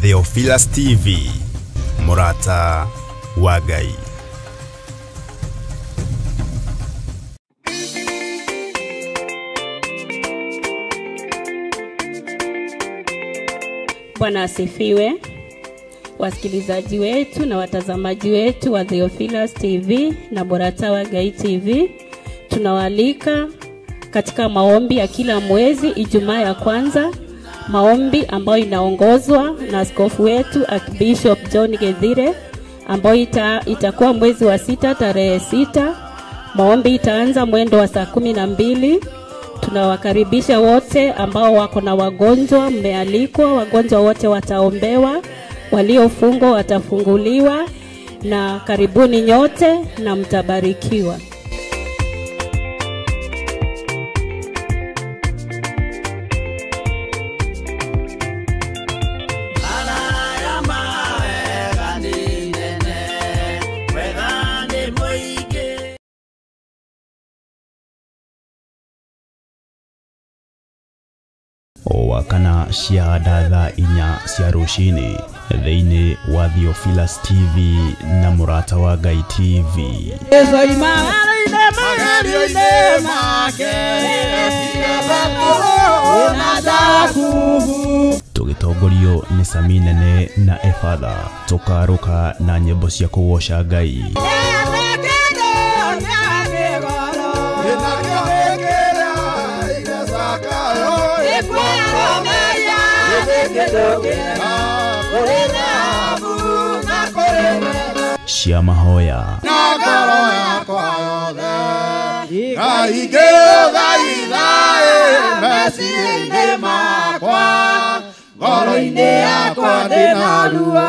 Theophilus TV, Murata wa Ngai. Bwana asifiwe. Wasikilizaji wetu na watazamaji wetu wa Theophilus TV na Murata wa Ngai TV, tunawaalika katika maombi ya kila mwezi Ijumaa ya kwanza, maombi ambayo inaongozwa na askofu wetu Archbishop John Gethire, ambayo itakuwa mwezi wa 6 tarehe 6. Maombi itaanza mwendo wa saa 12. Tunawakaribisha wote ambao wako na wagonjwa, mmealikwa. Wagonjwa wote wataombewa, waliofungwa watafunguliwa, na karibuni nyote na mtabarikiwa. Wakana ciada thaa 4 cia rucini thĩinĩ wa Theophilus TV na Murata wa Ngai TV. Tũgĩtongorio nĩ Sami Nene na Efatha, tũkarũka na nyĩmbo cia kũgoca Ngai. Cia mahoya na ngoro yakwa yothe meciria-inĩ makwa, ngoro-inĩ yakwa ndĩna ruo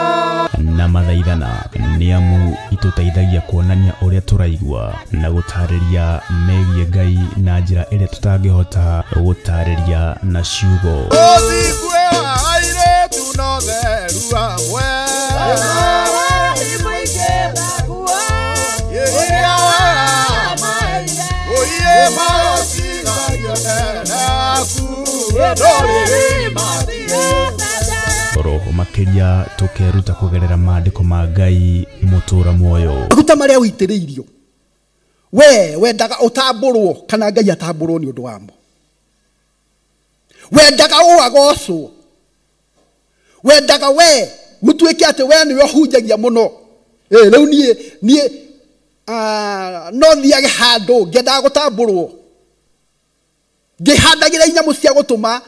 na mathaithana, nĩamu itũteithagia kuonania ũrĩa tũraigua na gũtarĩria megiĩ Ngai na njĩra ĩrĩa tũtangĩhota gũtarĩria na ciugo. Roho makiria tukeruta kugerera maandiko ma Ngai mutura muoyo. Maguta maria uitiriirio we wendaga utamburwo kana Ngai atamburwo ni undu wamo. Wendaga uagocwo, wendaga we mutuike ate we niwe hunjagia muno. Riu nie no thiage handu ngendaga gutamburwo, ngihandagira inyamu cia gutuma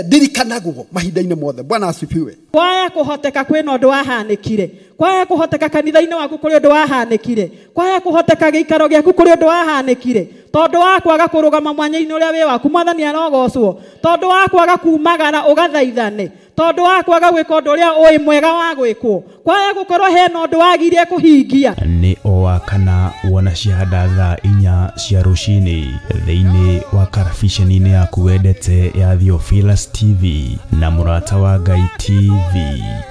ndirikanagwo mahinda-inĩ mothe. Bwana asifiwe. Kwaya kuhoteka kwina undu wahanĩkire, kwaya kuhoteka kanitha-inĩ waku kuri undu wahanĩkire, kwaya kuhoteka giikaro giaku kuri undu wahanĩkire, tondu wa kwaga kurugama mwanya-inĩ uria wi waku Mwathani arogocwo, tondu wa kwaga kumagara ugathaithane, tondu wa kwaga gwika undu uria ui mwega wa gwikwo, kwaya gukorwo hena undu wagirie kuhingia. Ni o wakana wona ciada thaa 4 cia rucini thĩinĩ wa karabiceni-inĩ yaku wendete ya Theophilus TV na Murata wa Ngai TV.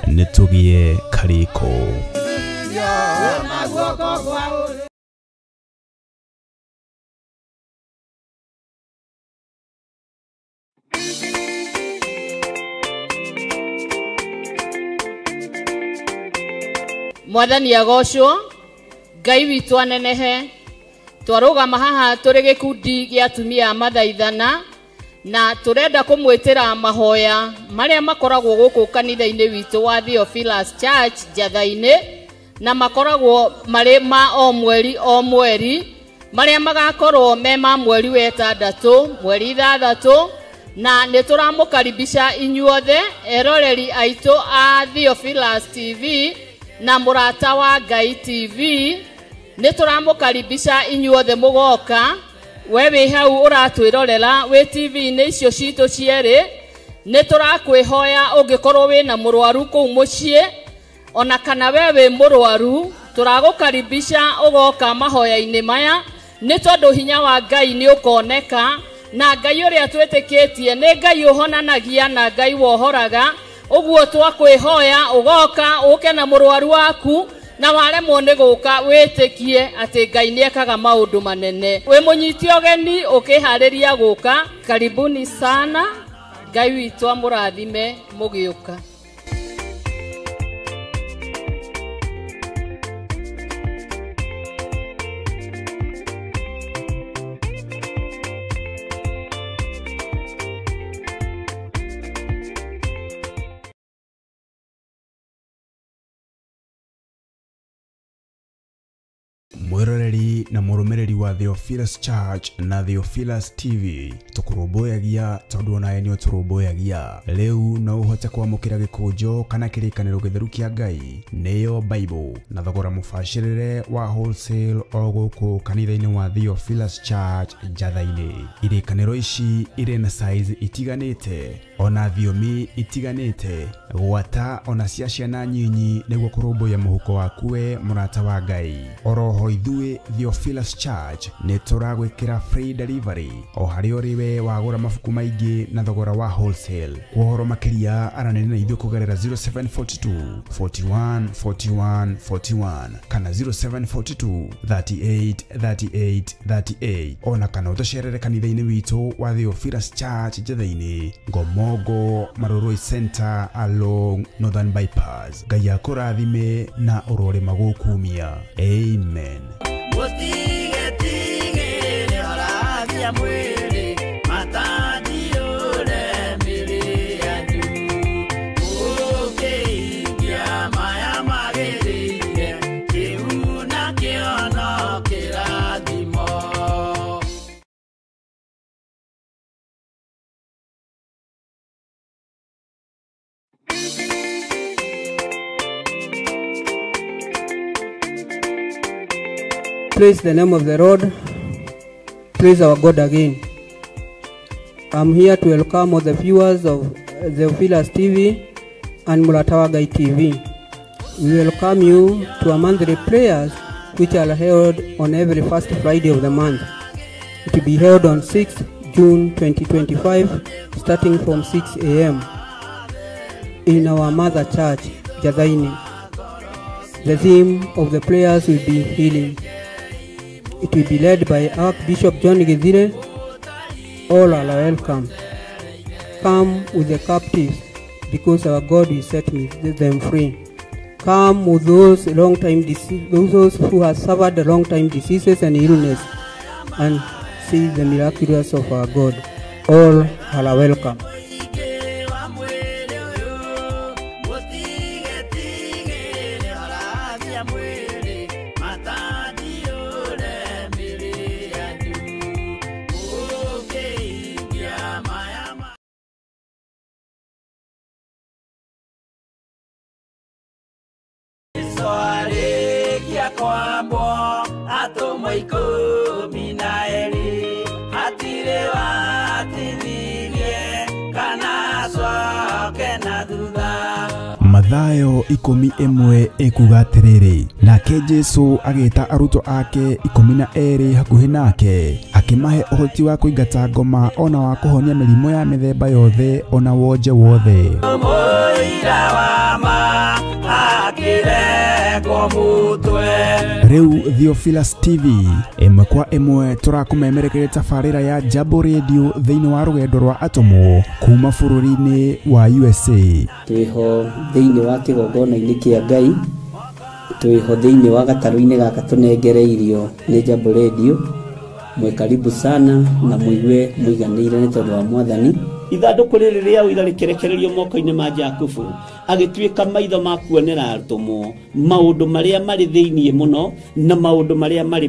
Nĩtũgie karĩko. Mwathani agocwo, Ngai witũ anenehe. Twarũgama haha tũrĩ gĩkundi gĩa atumia mathaithana, na turenda kumwitira mahoya maria makoragwo guku kanitha-inĩ witũ wa Theophilus Church Njatha-inĩ, na makoragwo mari ma o mweri maria magakorwo me ma mweri wa 6, mweri 6, na nĩtũramũkaribisha inyuothe eroreri aitũ a Theophilus TV na Murata wa Ngai TV. Nĩtũramũkaribisha inyuothe mugoka. We wi hau uratwirorera wi TV-inĩ icio citũ cierĩ, nĩtũrakwihoya ungikorwo wina mũrwaru kũu mũciĩ, ona kana we wi mũrwaru, tũragũkaribisha ugoka mahoya-inĩ maya, nĩ tondũ hinya wa Ngai nĩ ũkoneka, na Ngai ũrĩa twĩtĩkĩtie nĩ Ngai ũhonanagia na Ngai wohoraga. Ũguo twakwihoya ugoka uke na mũrwaru waku, na waremwo nĩ gũka wĩtĩkie atĩ Ngai nĩekaga maũndũ manene. Wĩ mũnyiti ũgeni ũkĩharĩria gũka, karibuni sana. Ngai witũ amũrathime mũgĩũka. mwiroreri na murumireri wa Theophilus Church na Theophilus TV tukuruboyagia tondu ona enio turuboyagia leu no uhote kwamukira gikujo kana kirikaniro githeru kia Ngai neyo Bible na thogora mufashirire wa wholesale oguku kanitha-ini wa Theophilus Church Njathaini. Irikaniro ici ire na size itiganite ona thiomi itiganite gwata ona cia ciana nyinyi niguo kurumbuya muhuko wakuwe murata wa Ngai. Oroho ithuĩ Theophilus Church nĩ tũragwĩkĩra free delivery o harĩ ũrĩwe wagũra mabuku maingĩ na thogora wa wholesale. Kuhoro makĩria aranĩria na ithuĩ kũgerera 0742 41 41 41 kana 0742 38 38 38 ona kana ũtũcerere kanitha-inĩ witũ wa Theophilus Church Njathaini Ngomongo Maroroi Center along Northern Bypass. Ngai akũrathime na ũrore magũkumia. Amen. Praise the name of the Lord. Praise our God again. I'm here to welcome all the viewers of Theophilus TV and Murata wa Ngai TV. We welcome you to a monthly prayers which are held on every first Friday of the month. It will be held on 6th June 2025 starting from 6 a.m. in our mother church, Njathaini. The theme of the prayers will be healing. It will be led by Archbishop John Githire. All are welcome. Come with the captives, because our God will set them free. Come with those those who have suffered long-time diseases and illness, and see the miraculous of our God. All are welcome. Mathayo 11 ekuga atiriri, nake Jesu agita aruto ake 12 hakuhi nake akimahe uhoti wa kuingata ngoma ona wa kuhonia mirimo ya mithemba yothe ona wonje wothe. Riu Theophilus TV emwe kwa emwe turakumemerekeria tafarira ya Jambo Radio thiini wa rugendo rwa atomo kuma bururi-ini wa USA. Twiho thiini wa kigongona-ini kia Ngai, twiho thiini wa gataru-ini gaka tunengereirio ni Jambo Radio. Mwe karibu sana na muigue muiganire ni tondu wa Mwathani. Ithanduku riri ria uira rikerekererio moko-ini ma Jakubu agituika maitho ma kuonera arutumo maundu maria mari thiini muno na maundu maria mari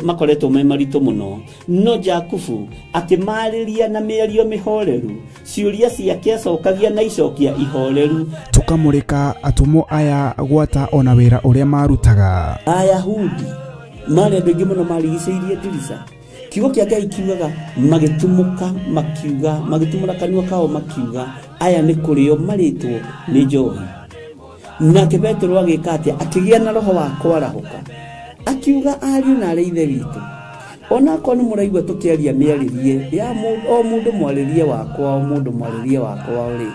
makoretwo me maritu muno. No Jakubu akimariria na mĩario mĩhoreru, ciuria ciake acokagia na icokia ihoreru. Tukamurika atumo aya gwata ona wira uria marutaga. Ayahudi mari andu aingi muno marigicĩirie ndirica. Kiugo kia Ngai kiugaga magitumuka makiuga magitumura kanua kao makiuga aya ni kurio maritwo ni njohi. Nake Petro agika atia akigia na roho wa kwarahuka akiuga ariu na ithe witu ona ko ni muraigwa tukiaria miaririe ya mundu mwaririe wakwa o mundu mwaririe wakwa uri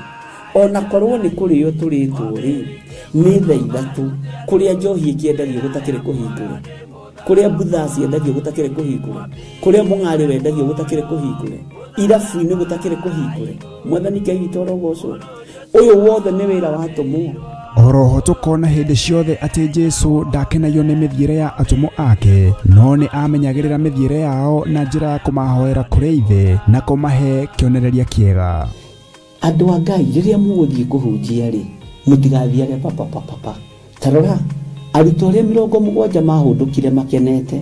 ona korwo ni kurio turitwo ri ni tha ithatu kuria njohi ikiendagio gutakire kuhingura, kuria butha ciendagio gutakire kuhingura, kuria mung'ari wendagio gutakire kuhingura, irabu-ini gutakire kuhingura. Mwathani Ngai witũ arogocwo. Uyu wothe ni wira wa atomo. Oroho tukona hindi ciothe ati Jesu ndakenagio ni mithiire ya atomo ake, no ni amenyagirira mithiire yao na njira ya kumahoera kuri ithe na kumahe kionereria kiega. Andu a Ngai riria muguthii kuhunjia ri mutigathiage papa. Tarora arutwo arĩa 70 mahũndũkire makenete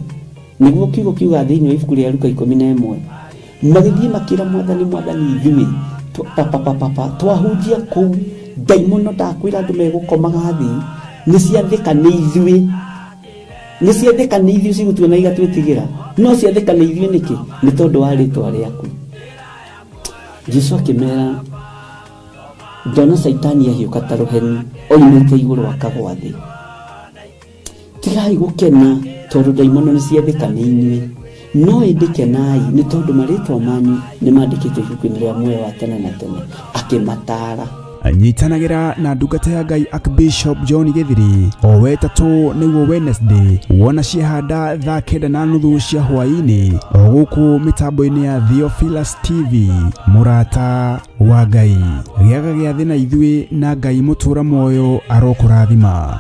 nĩguo kiugo kiuga thĩinĩ wa ibuku rĩa Luka 11 magĩthiĩ makĩra Mwathani ithuĩ twahunjia kũu ndaimono ndakwĩra andũ megũkomaga thĩ nĩciathĩka nĩ ithuĩ cigũtuona igatwĩtigĩra no ciathĩka nĩ ithuĩ nĩkĩ nĩ tondũ wa rĩtwa rĩaku. Jesũ akĩmera ndona Saitani ahiũka ta rũheni oimĩte igũrũ akagwa thĩ. Tigai gũkena tondũ ndaimono nĩciathĩka nĩ inyuĩ no ĩndĩkenai nĩ tondũ marĩtwa manyu nĩmandĩkĩtwo ibuku-inĩ rĩa muoyo wa tene na tene. Akĩmataara anyitanagira na ndungata ya Ngai Archbishop John Githiri o wetatũ nĩguo Wednesday wona ciahanda thaa 9:30 cia hwaĩ-inĩ o gũkũ mĩtambo-inĩ ya Theophilus TV mũrata wa Ngai gĩaga gĩa thĩ na ithuĩ na Ngai mũtũra muoyo arokũrathima.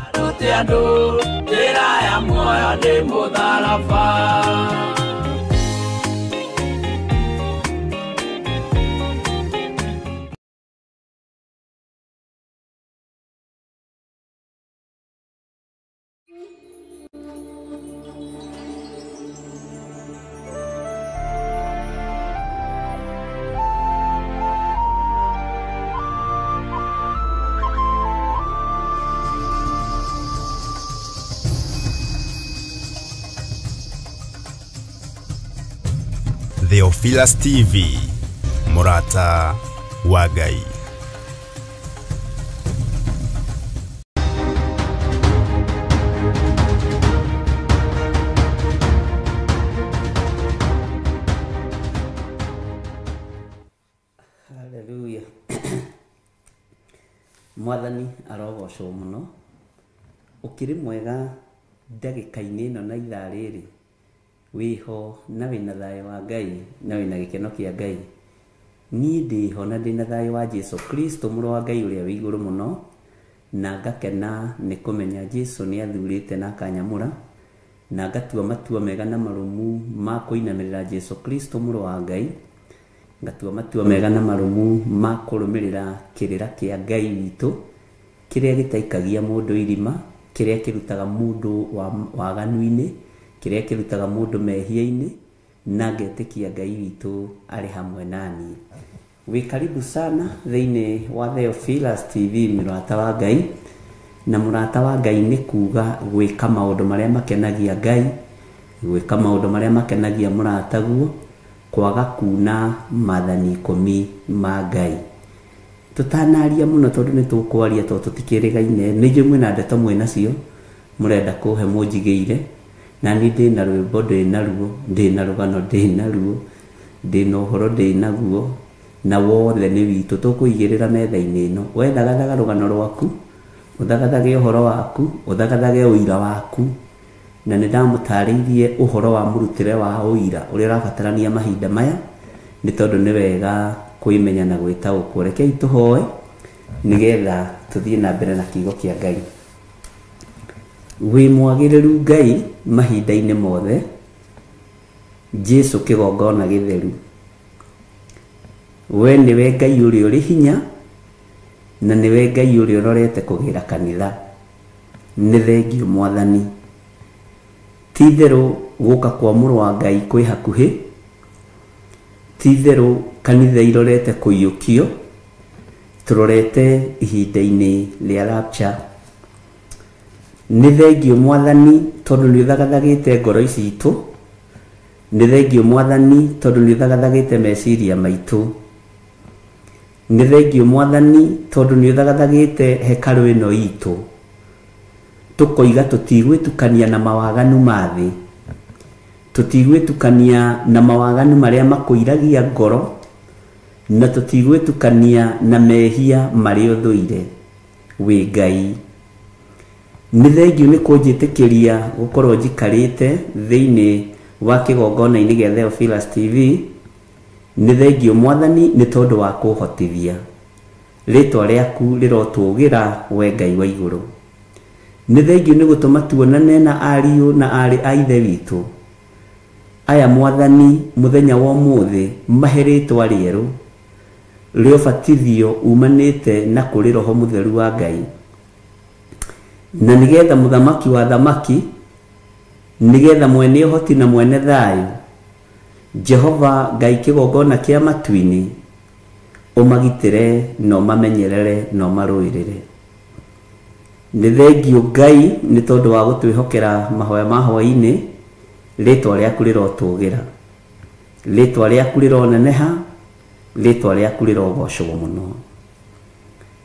Theophilus TV mũrata wa Ngai. Hallelujah. Mwathani arogocwo mũno ukĩrĩ mwega ndagĩka-inĩ ĩno na ithaa rĩrĩ wiho na wĩna thayũ wa Ngai na wĩna gĩkeno kĩa Ngai. Niĩ ndĩho na ndĩna thayũ wa Jesũ Kristo mũrũ wa Ngai ũrĩa wĩ igũrũ mũno na ngakena nĩ kũmenya Jesũ nĩ athurĩte na akanyamũra na ngatua matua mega na marũmu ma kũinamĩrĩra Jesũ Kristo mũrũ wa Ngai, ngatua matua mega na marũmu ma kũrũmĩrĩra kĩrĩra kĩa Ngai witũ kĩrĩa gĩtaikagia mũndũ irima, kĩrĩa kĩrutaga mũndũ waganu-inĩ, kĩrĩa kĩrutaga mũndũ mehia-inĩ na ngetĩkia Ngai witũ arĩ hamwe nani. Wĩ karibu sana thĩinĩ wa Theophilus TV mũrata wa Ngai, na mũrata wa Ngai nĩ kuga gwĩka maũndũ marĩa makenagia Ngai, gwĩka maũndũ marĩa makenagia mũrataguo, kwaga kuna maathani 10 ma Ngai. Tũtanaria mũno tondũ nĩ tũkwaria tondũ tũtikĩrĩgaine, nĩ njũĩ mwĩna ndeto mwĩnacio mũrenda kũhe mũnjigĩire, na nĩ ndĩna rwĩmbo ndĩnaruo, ndĩna rũgano ndĩnaruo, ndĩna ũhoro ndĩnaguo, na wothe nĩ witũ tũkũigĩrĩra metha-inĩ ĩno. We thagathaga rũgano rwaku, ũthagathage ũhoro waku, ũthagathage ũira waku, na nĩ ndamũtarĩirie ũhoro wa mũrutĩre wa ũira ũrĩa ũrabatarania mahinda maya, nĩ tondũ nĩ wega kwĩmenya na gwĩtaũkwo. Rekei tũhoe nĩgetha tũthiĩ na mbere na kiugo kĩa Ngai. Wĩ mwagĩrĩru Ngai mahinda-inĩ mothe, Jesũ kĩgongona gĩtheru. We nĩwe Ngai ũrĩa ũrĩ hinya, na nĩwe Ngai ũrĩa ũrorete kũgĩra kanitha. Nĩ thengio Mwathani. Ti-itherũ gũka kwa mũrũ wa Ngai kwĩ hakuhĩ, ti-itherũ kanitha irorete kũiyũkio, tũrorete ihinda-inĩ rĩa rapture. Nĩ thengio Mwathani tondũ nĩ ũthagathagĩte ngoro ici itũ, nĩ thengio Mwathani tondũ nĩ ũthagathagĩte meciria maitũ, nĩ thengio Mwathani tondũ nĩ ũthagathagĩte hekarũ ĩno itũ, tũkoiga tũtigwĩtukania na mawaganu ma thĩ, tũtigwĩtukania na mawaganu marĩa makũiragia ngoro, na tũtigwĩtukania na mehia marĩ ũthũire. Wĩ Ngai, nĩ thengio nĩ kũnjĩtĩkĩria gũkorwo njikarĩte thĩinĩ wa kĩgongona-inĩ gĩa Theophilus TV. Nĩ thengio Mwathani nĩ tondũ wa kũhotithia rĩtwa rĩaku rĩrotũgĩra, we Ngai wa igũrũ. Nĩ thengio nĩ gũtũma tuonane na ariũ na arĩ a ithe witũ aya Mwathani mũthenya wa ũmũthĩ mahe rĩtwa rĩerũ rĩa ũbatithio umanĩte na kũrĩ Roho Mũtheru wa Ngai. na nigetha muthamaki wa thamaki, nigetha mwene hoti na mwene thayu, Jehova Ngai kigongona kia matuini, umagitire no mamenyerere no maruirire. Nĩ thengio Ngai nĩ tondu wa gũtwĩhokera mahoya ma hwaĩ-inĩ, rĩtwa rĩaku rĩrotũgĩra, rĩtwa rĩaku rĩroneneha, rĩtwa rĩaku rĩrogocwo mũno.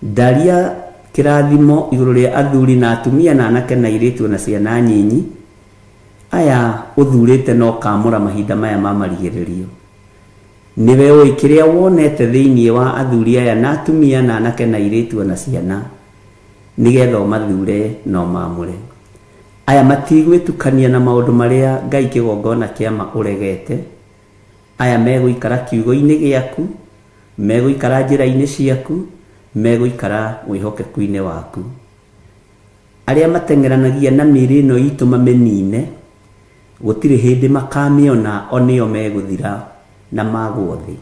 Ndaria kĩrathimo igũrũ rĩa athuri na atumia na anake na airĩtu na ciana nyinyi aya ũthurĩte no kamũra mahinda maya ma marigĩrĩrio. Nĩwe ũĩ kĩrĩa wonete thĩinĩ wa athuri aya na atumia na anake na airĩtu na ciana, nigetha ũmathure no mamũre. Aya matigwĩtukania na maũndũ marĩa Ngai kĩgongona kĩama ũregete. Aya megũikara kiugo-inĩ gĩaku, megũikara njĩra-inĩ ciaku, megũikara wĩhokeku-inĩ waku. Arĩa mateng'eranagia na mĩĩrĩ ĩno itũ mamĩnine, gũtirĩ hĩndĩ makamĩona onĩo megũthira na magwo thĩ.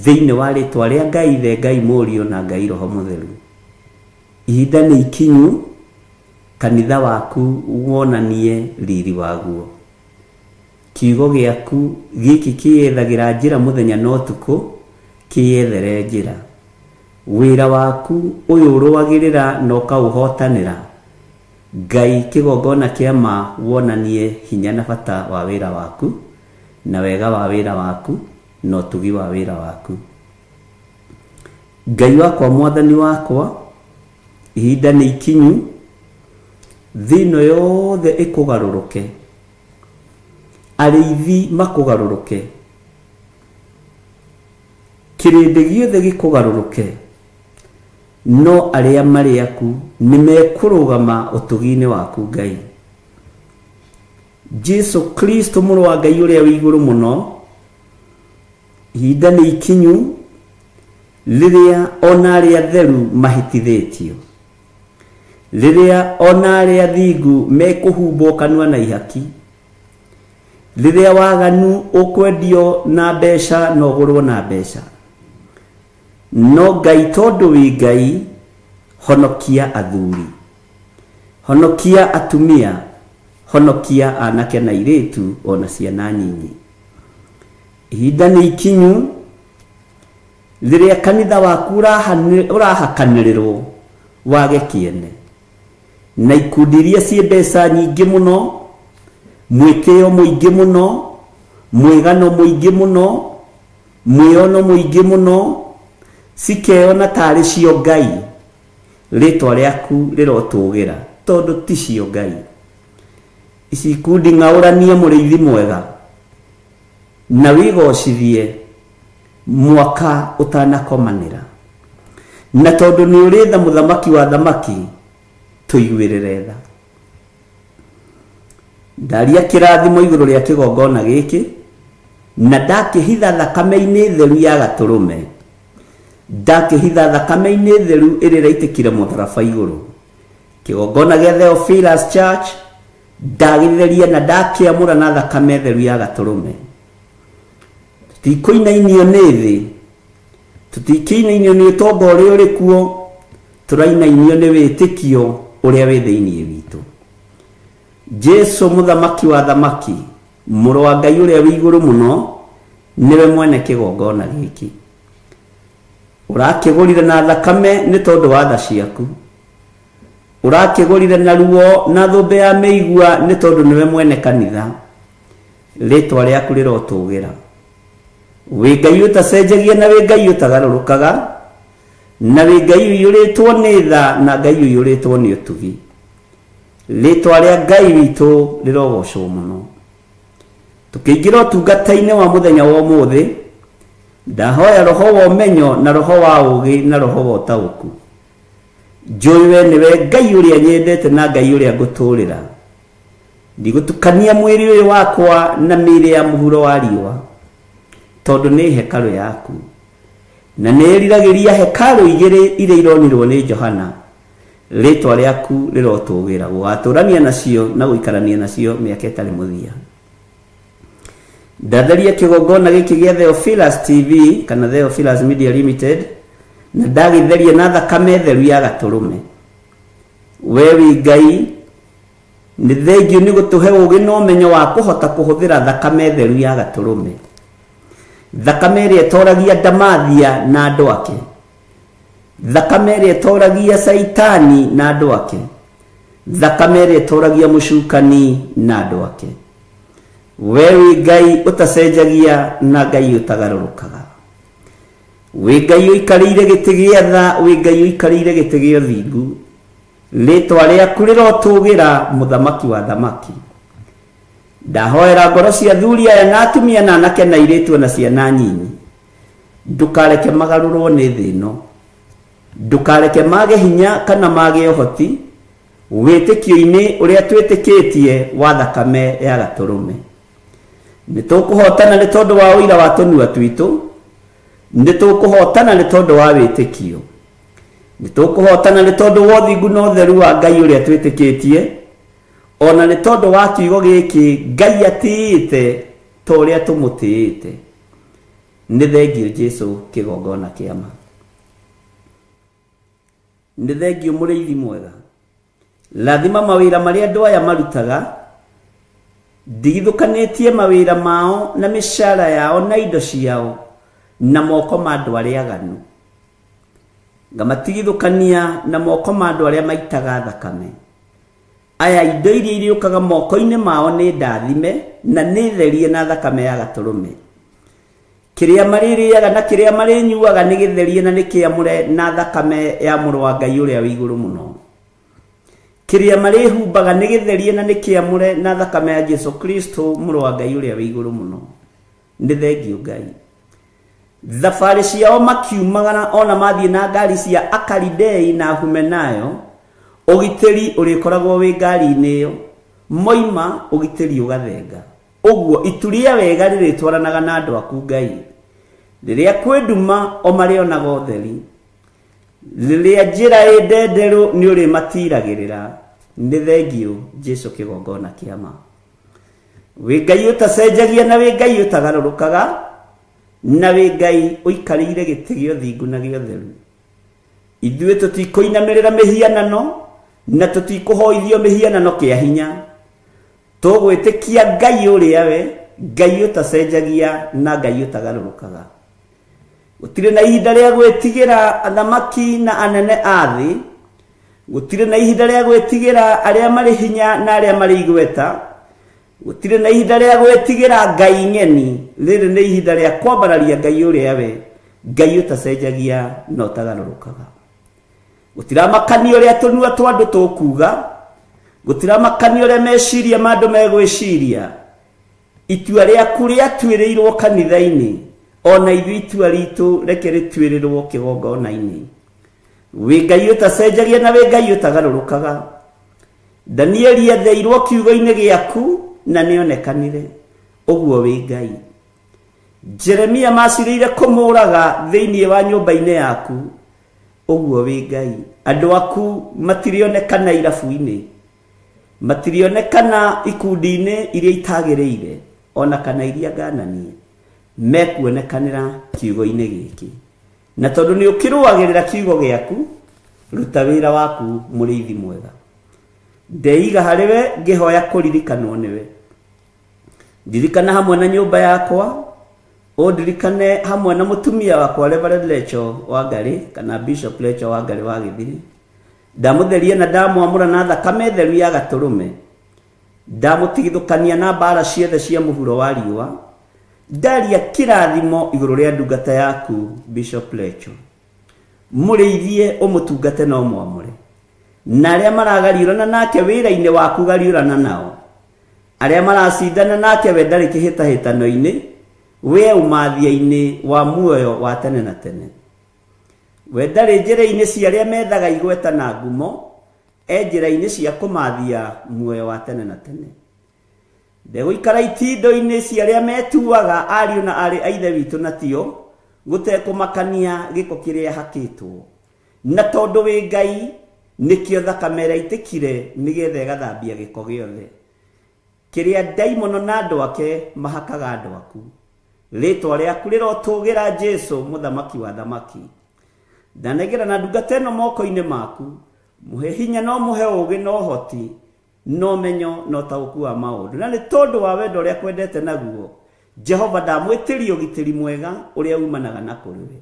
Thĩinĩ wa rĩtwa rĩa Ngai Ithe, Ngai Mũriũ na Ngai Roho Mũtheru, ihinda nĩ ikinyu kanitha waku wonanie riri waguo. Kiugo gĩaku gĩkĩ kĩyethagĩra njĩra mũthenya na ũtukũ, kĩyethere njĩra. Wĩra waku ũyũ ũrũagĩrĩra na ũkaũhotanĩra. Ngai kĩgongona kĩama wonanie hinya na bata wa wĩra waku, na wega wa wĩra waku, na ũtugi wa wĩra waku. Ngai wakwa, Mwathani wakwa, ihinda nĩ ikinyu thĩ ĩno yothe ĩkũgarũrũke, arĩithi makũgarũrũke, kĩrĩndĩ gĩothe gĩkũgarũrũke, no arĩa marĩ aku nĩmekũrũgama ũtugi-inĩ waku Ngai. Jesu Kristo mũrũ wa Ngai ũrĩa wĩ igũrũ mũno, ihinda nĩ ikinyu rĩrĩa ona arĩa atheru mahĩtithĩtio, rĩrĩa ona arĩa athingu mekũhumbwo kanua na ihaki, rĩrĩa waganu ũkwendio na mbeca na ũgũrwo na mbeca. No Ngai tondũ wĩ Ngai, honokia athuri, honokia atumia, honokia anake na airĩtu ona ciana nyinyi. Ihinda nĩ ikinyu rĩrĩa kanitha waku ũrahakanĩrĩrwo wage kĩene, na ikundi iria ciĩ mbeca nyingĩ mũno, mwĩtĩo mũingĩ mũno, mwĩgano mũingĩ mũno, mwĩono mũingĩ mũno, cikeona tarĩ cio Ngai. Rĩtwa rĩaku rĩrotũgĩra tondũ ti cio Ngai. Ici ikundi ng'aũranie mũrĩithi mwega, na wĩgocithie mwaka ũtanakomanĩra. Na tondũ nĩ ũrĩ tha mũthamaki wa thamaki, tũiguĩrĩre tha. Ndaria kĩrathimo igũrũ rĩa kĩgongona gĩkĩ, na ndakĩhitha thakame-inĩ theru ya Gatũrũme, ndakĩhitha thakame-inĩ theru ĩrĩa ĩraitĩkire mũtharaba igũrũ. Kĩgongona gĩa Theophilus Church ndagĩtheria na ndakĩamũra na thakame theru ya Gatũrũme. Tũtikũinainio nĩ thĩ, tũtikĩinainio nĩ ũtonga ũrĩa ũrĩ kuo, tũrainainio nĩ wĩtĩkio ũrĩa wĩ thĩinĩ witũ. Jesu mũthamaki wa thamaki, mũrũ wa Ngai ũrĩa wĩ igũrũ mũno, nĩwe mwene kĩgongona gĩkĩ. Ũrakĩgũrire na thakame nĩ tondũ wa tha ciaku, ũrakĩgũrire na ruo na thũmbĩ ya mĩigua nĩ tondũ nĩwe mwene kanitha. Rĩtwa rĩaku rĩrotũgĩra. Wĩ Ngai ũtacenjagia na wĩ Ngai ũtagarũrũkaga, na wĩ Ngai ũiyũrĩtwo nĩ tha na Ngai ũiyũrĩtwo nĩ ũtugi. Rĩtwa rĩa Ngai witũ rĩrogocwo mũno. Tũkĩingĩra ũtungata-inĩ wa mũthenya wa ũmũthĩ, ndahoya roho wa ũmenyo na roho wa ũũgĩ na roho wa ũtaũku. Njũĩ we nĩwe Ngai ũrĩa nyendete na Ngai ũrĩa ngũtũũrĩra. Ndigũtukania mwĩrĩ ũyũ wakwa na mĩĩrĩ ya mũhuro wa riũa, tondũ nĩ hekarũ yaku, na nĩ ĩriragĩria hekarũ igĩrĩ iria ironirwo nĩ Johana. Rĩtwa rĩaku rĩrotũgĩra, gũgatũrania nacio na gũikarania nacio mĩaka ĩtarĩ mũthia. Ndatheria kĩgongona gĩkĩ gĩa Theophilus TV kana Theophilus Media Limited, na ndagĩtheria na thakame theru ya Gatũrũme. wewe Ngai nĩ thengio nĩ gũtũhe ũgĩ na ũmenyo wa kũhota kũhũthĩra thakame theru ya Gatũrũme, thakame ĩrĩa ĩtoragia ndamathia na andũ ake, thakame ĩrĩa ĩtoragia Saitani na andũ ake, thakame ĩrĩa ĩtoragia mũcukani na andũ ake. Wewe Ngai ũtacenjagia na Ngai ũtagarũrũkaga, wĩ Ngai ũikarĩire gĩtĩ gĩa tha, wĩ Ngai ũikarĩire gĩtĩ gĩa ũthingu, rĩtwa rĩaku rĩrotũgĩra mũthamaki wa thamaki. Ndahoera ngoro cia athuri aya na atumia na anake na airĩtu na ciana nyinyi, ndũkareke magarũrwo nĩ thĩ ĩno, ndũkareke mage hinya kana mage ũhoti wĩtĩkio-inĩ ũrĩa twĩtĩkĩtie wa thakame ya Gatũrũme. Nĩ tũkũhotana nĩ tondũ wa ũira wa tũnua twitũ, nĩ tũkũhotana nĩ tondũ wa wĩtĩkio, nĩ tũkũhotana nĩ tondũ wa ũthingu na ũtheru wa Ngai ũrĩa twĩtĩkĩtie, ona nĩ tondũ wa kiugo gĩkĩ Ngai atĩĩte ta ũrĩa tũmũtĩĩte. Nĩ thengio Jesũ kĩgongona kĩa ma, nĩ thengio mũrĩithi mwega. Lathima mawĩra marĩa andũ aya marutaga, ndigithũkanĩtie mawĩra mao na mĩcara yao na indo ciao na moko ma andũ arĩa aganu, ngamatigithũkania na moko ma andũ arĩa maitaga thakame. Aya indo iria irĩũkaga moko-inĩ mao nĩ ndathime na nĩ therie na thakame ya Gatũrũme. Kĩrĩa marĩrĩaga na kĩrĩa marĩnyuaga nĩ gĩtherie na nĩ kĩamũre na thakame ya Mũrũ wa Ngai ũrĩa wĩ igũrũ mũno. Kĩrĩa marĩhumbaga nĩ gĩtherie na nĩ kĩamũre na thakame ya Jesũ Kristo Mũrũ wa Ngai ũrĩa wĩ igũrũ mũno. Nĩ thengio Ngai. Thabarĩ ciao makiumagana ona mathiĩ na ngari cia Akalidei na Humenayo, ũgitĩri ũrĩkoragwo wĩ ngari-inĩ ĩyo, moima ũgitĩri ũgathenga. Ũguo itu rĩa wega rĩrĩtwaranaga na andũ aku Ngai. Rĩrĩa kwĩ nduma o marĩonaga ũtheri, rĩrĩa njĩra ĩ ndenderũ nĩ ũrĩmatiragĩrĩra. Nĩ thengio Jesũ kĩgongona kĩa ma. Wĩ Ngai ũtacenjagia na wĩ Ngai ũtagarũrũkaga, na wĩ Ngai ũikarĩire gĩtĩ gĩa ũthingu na gĩa ũtheru. Ithuĩ tũtikũinamĩrĩra mĩhianano na tũtikũhoithio mĩhianano kĩa hinya. Tũgwĩtĩkia Ngai ũrĩa we, Ngai ũtacenjagia na Ngai ũtagarũrũkaga. Gũtirĩ na ihinda rĩa gwĩtigĩra athamaki na anene a thĩ, gũtirĩ na ihinda rĩa gwĩtigĩra arĩa marĩ hinya na arĩa marĩ igweta, gũtirĩ na ihinda rĩa gwĩtigĩra ngai ng'eni. Rĩrĩ nĩ ihinda rĩa kwambararia Ngai ũrĩa we, Ngai ũtacenjagia na ũtagarũrũkaga. Gũtiramakania ũrĩa tũnua twa andũ tũkuga, gũtiramakania ũrĩa meciria ma andũ megwĩciria. Itua rĩaku rĩatuĩrĩirwo kanitha-inĩ, ona ithuĩ itua ritũ reke rĩtuĩrĩrwo kĩgongona-inĩ. Wĩ Ngai ũtacenjagia na wĩ Ngai ũtagarũrũkaga. Danieli atheirwo kiugo-inĩ gĩaku na nĩonekanire. Ũguo wĩ Ngai. Jeremia macirĩire kũmũraga thĩinĩ wa nyũmba-inĩ yaku. Ũguo wĩ Ngai. Andũ aku matirionekana irabu-inĩ, matirionekana ikundi-inĩ iria itagĩrĩire, ona kana iria ngananie, mekuonekanĩra kiugo-inĩ gĩkĩ. Na tondũ nĩ ũkĩrũagĩrĩra kiugo gĩaku, ruta wĩra waku mũrĩithi mwega. Ndeiga harĩwe ngĩhoya kũririkanwo nĩwe. Ndirikana hamwe na nyũmba yakwa, ndirikane hamwe na mũtumia wakwa Reverend Lecho Wangari kana Bishop Lecho Wangari wa Gĩthiri. Ndamũtheria na ndamwamũra na thakame theru ya Gatũrũme. Ndamũtigithũkania na mbara ciothe cia mũhuro wa riũa. Ndaria kĩrathimo igũrũ rĩa ndungata yaku Bishop Lecho. Mũrĩithie ũmũtungate na ũmwamũre. Na arĩa maragariũrana nake wĩra-inĩ waku gariũrana nao. Arĩa maracindana nake we ndarĩ kĩhĩtahĩtano-inĩ, we umathia-inĩ wa muoyo wa tene na tene. We ndarĩ njĩra-inĩ cia arĩa methaga igweta na ngumo, njĩra-inĩ cia kũmathia muoyo wa tene na tene. Ndegũikara itindo-inĩ cia arĩa metuaga ariũ na arĩ a ithe witũ na tio, gũtekũmakania gĩko kĩrĩa hakĩtwo. Na tondũ wĩ Ngai, nĩkĩo thakame ĩraitĩkire nĩgetha ĩgathambia gĩko gĩothe kĩrĩa ndaimono na andũ ake mahakaga andũ aku. Rĩtwa rĩaku rĩrotũgĩra Jesũ mũthamaki wa thamaki. Ndanegera na ndungata ĩno moko-inĩ maku, muhe hinya no muhe ugi no hoti no menyo no tauku wa maundu na ni tondu wa wendo uria kwendete naguo Jehova ndamwitiria ugitiri mwega uria umanaga na kuriwe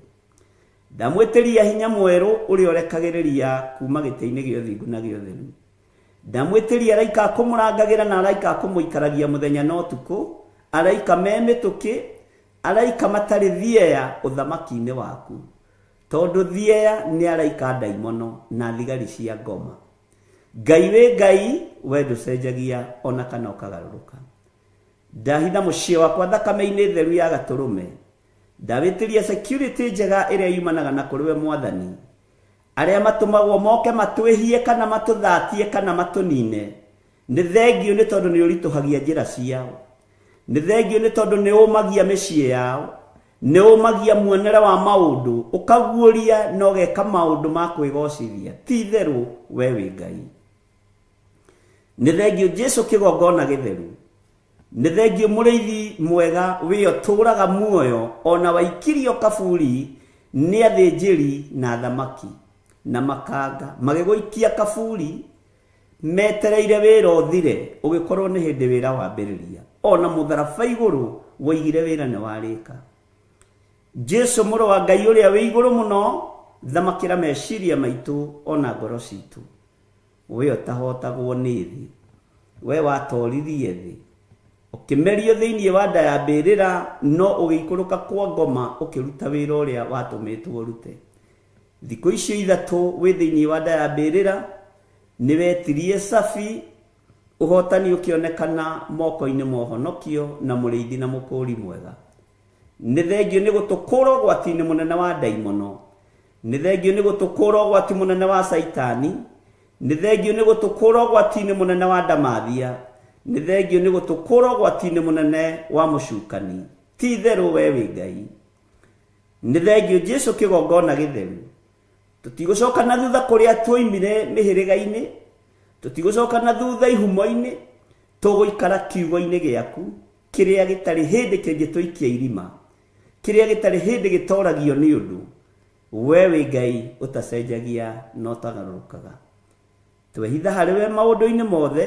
ndamwitiria hinya mweru uria urekagiriria kuma giteini gio thingu na gio theru ndamwitiria araika kumurangagira na araika kumuikaragia muthenya no tuku araika memituki araika matari thieya uthamaki-ini waku tondu thieya ni araika daimono na thigari cia ngoma Ngai we Ngai we nducenjagia ona kana ukagaruruka ndahitha muciĩ wakwa thakame-inĩ theru ya gaturume ndawĩtĩria security njega ĩrĩa yumanaga na kũrĩ we Mwathani arĩa matũmagwo moke matwĩhie kana matũthatie kana matũnine nĩ thengio nĩ tondũ nĩ ũritũhagia njĩra ciao nĩ thengio nĩ tondũ nĩ ũmagia mĩciĩ yao nĩ ũmagia muonere wa maũndũ ũkaguũria na ũgeka maũndũ ma kwĩgocithia ti therũ we wĩ Ngai nĩ thengio Jesũ kĩgongona gĩtheru nĩ thengio mũrĩithi mwega wĩyo tũraga muoyo ona waikirio kaburi nĩ athĩnjĩri na thamaki na makanga magĩgũikia kaburi metereire wĩra ũthire ũgĩkorwo nĩ hĩndĩ wĩra wambĩrĩria ona mũtharaba igũrũ woigire wĩra nĩ warĩka Jesũ mũrũ wa Ngai ũrĩa wĩ igũrũ mũno thamakĩra meciria maitũ ona ngoro citũ we ũtahotagwo nĩ thĩ we watoririe thĩ ũkĩmerio thĩinĩ wa nda ya mbĩrĩra no ũgĩikũrũka kwa ngoma ũkĩruta wĩra ũrĩa watũmĩtwo ũrute thikũ icio ithatũ wĩ thĩinĩ wa nda ya mbĩrĩra nĩ wetirie sabi ũhotani ũkĩonekana moko-inĩ ma ũhonokio na mũrĩithi na mũkũri mwega nĩ thengio nĩ gũtũkũra ũgwati-inĩ mũnene wa ndaimono nĩ thengio nĩ gũtũkũra ũgwati mũnene wa Saitani nĩ thengio nĩ gũtũkũra ũgwati-inĩ mũnene wa ndamathia nĩ thengio nĩ gũtũkũra ũgwati-inĩ mũnene wa mũcukani ti therũ we wĩ Ngai nĩ thengio Jesũ kĩgongona gĩtheru tũtigũcoka na thutha kũrĩa twoimire mĩhĩrĩga-inĩ tũtigũcoka na thutha ihumo-inĩ tũgũikara kiugo-inĩ gĩaku kĩrĩa gĩtarĩ hĩndĩ kĩngĩtũikia irima kĩrĩa gĩtarĩ hĩndĩ gĩtoragio nĩ ũndũ we wĩ Ngai ũtacenjagia no tagarũrũkaga twehitha harĩ we maũndũ-inĩ mothe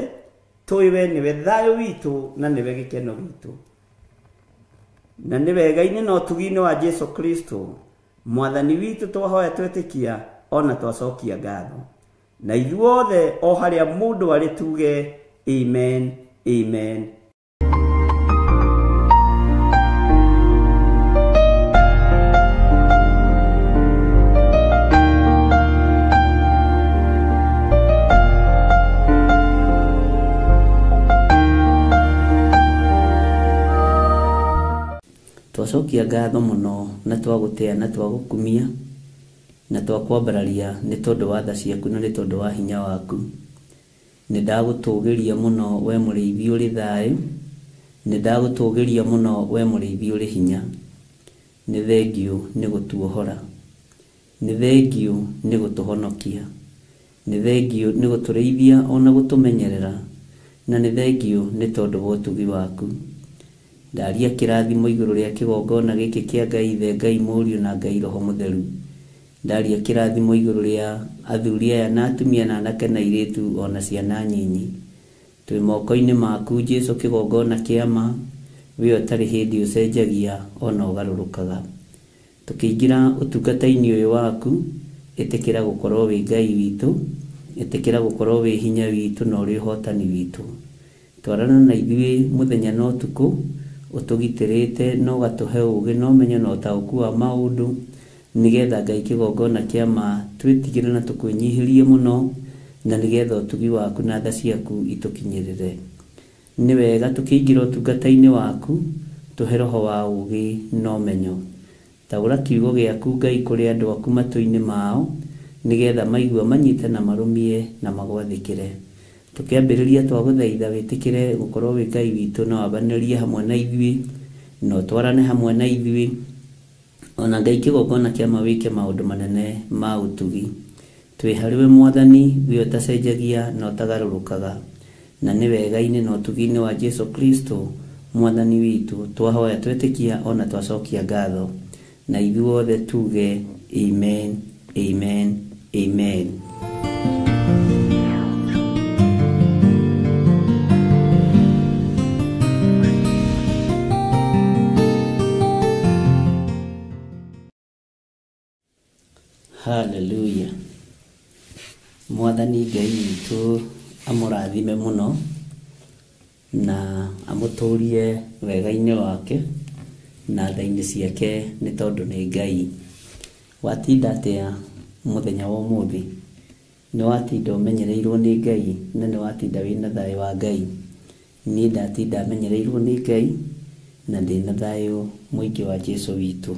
tũĩ we nĩwe thayũ witũ na nĩwe gĩkeno gitũ na nĩwe Ngai-inĩ na ũtugi-inĩ wa Jesũ Kristo Mwathani witũ twahoya twetĩkia ona twacokia ngatho na ithuothe o harĩa mũndũ arĩ tuge amen amen twacokia ngatho mũno na twagũtĩa na twagũkumia na twakwambararia nĩ tondũ wa tha ciaku na nĩ tondũ wa hinya waku nĩ ndagũtũgĩria mũno we mũrĩithi ũrĩ thayũ nĩ ndagũtũgĩria mũno we mũrĩithi ũrĩ hinya nĩ thengio nĩ gũtuohora nĩ thengio nĩ gũtũhonokia nĩ thengio nĩ gũtũrĩithia ona gũtũmenyerera na nĩ thengio nĩ tondũ wa ũtugi waku ndaria kĩrathimo igũrũ rĩa kĩgongona gĩkĩ kĩa Ngai Ithe Ngai Mũriũ na Ngai Roho Mũtheru ndaria kĩrathimo igũrũ rĩa athuri aya na atumia na anake na airĩtu ona ciana nyinyi twĩ moko-inĩ maku Jesũ kĩgongona kĩa ma we ũtarĩ hĩndĩ ũcenjagia ona ũgarũrũkaga tũkĩingĩra ũtungata-inĩ ũyũ waku ĩtĩkĩra gũkorwo wĩ Ngai witũ ĩtĩkĩra gũkorwo wĩ hinya witũ na ũrĩ ũhotani witũ twarana na ithuĩ mũthenya na ũtukũ ũtũgitĩrĩte no gatũhe ũgĩ no menyo na ũtaũku wa maũndũ nĩgetha Ngai kĩgongona kĩa ma twĩtigĩre na tũkwĩnyihĩrie mũno na nĩgetha ũtugi waku na tha ciaku itũkinyĩrĩre nĩ wega tũkĩingĩra ũtungata-inĩ waku tũhe roho wa ũgĩ no menyo taũra kiugo gĩaku Ngai kũrĩ andũ aku matũ-inĩ mao nĩgetha maigua manyite na marũmie na magwathĩkĩre tũkĩambĩrĩria twagũthaitha wĩtĩkĩre gũkorwo wĩ Ngai witũ na wambanĩrie hamwe na ithuĩ na ũtwarane hamwe na ithuĩ ona Ngai kĩgongona kĩa ma wĩke maũndũ manene ma ũtugi twĩ harĩ we Mwathani we ũtacenjagia na ũtagarũrũkaga na nĩ wega-inĩ na ũtugi-inĩ wa Jesũ Kristo Mwathani witũ twahoya twetĩkia ona twacokia ngatho na ithuothe tuge amen amen amen Haleluya. Mwathani Ngai witũ amũrathime mũno na amũtũrie wega-inĩ wake na tha-inĩ ciake nĩ tondũ nĩ Ngai. Watinda atĩa mũthenya wa ũmũthĩ? Nĩ watinda ũmenyereirwo nĩ Ngai na nĩ watinda wĩna thayũ wa Ngai? Niĩ ndatinda menyereirwo nĩ Ngai na ndĩna thayũ mũingĩ wa Jesũ witũ.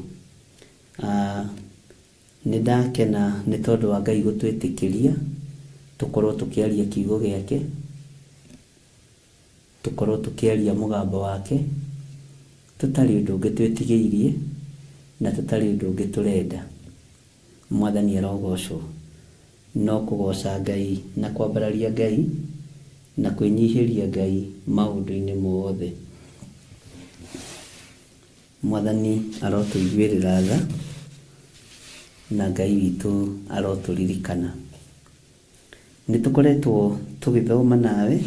Nĩ ndakena nĩ tondũ wa Ngai gũtwĩtĩkĩria tũkorwo tũkĩaria kiugo gĩake, tũkorwo tũkĩaria mũgambo wake, tũtarĩ ũndũ ũngĩ twĩtigĩirie na tũtarĩ ũndũ ũngĩ tũrenda. Mwathani arogocwo. No kũgoca Ngai na kwambararia Ngai na kwĩnyihĩria Ngai maũndũ-inĩ mothe. Mwathani arotũiguĩrĩra tha na Ngai witũ arotũririkana. Nĩ tũkoretwo tũgĩthoma nawe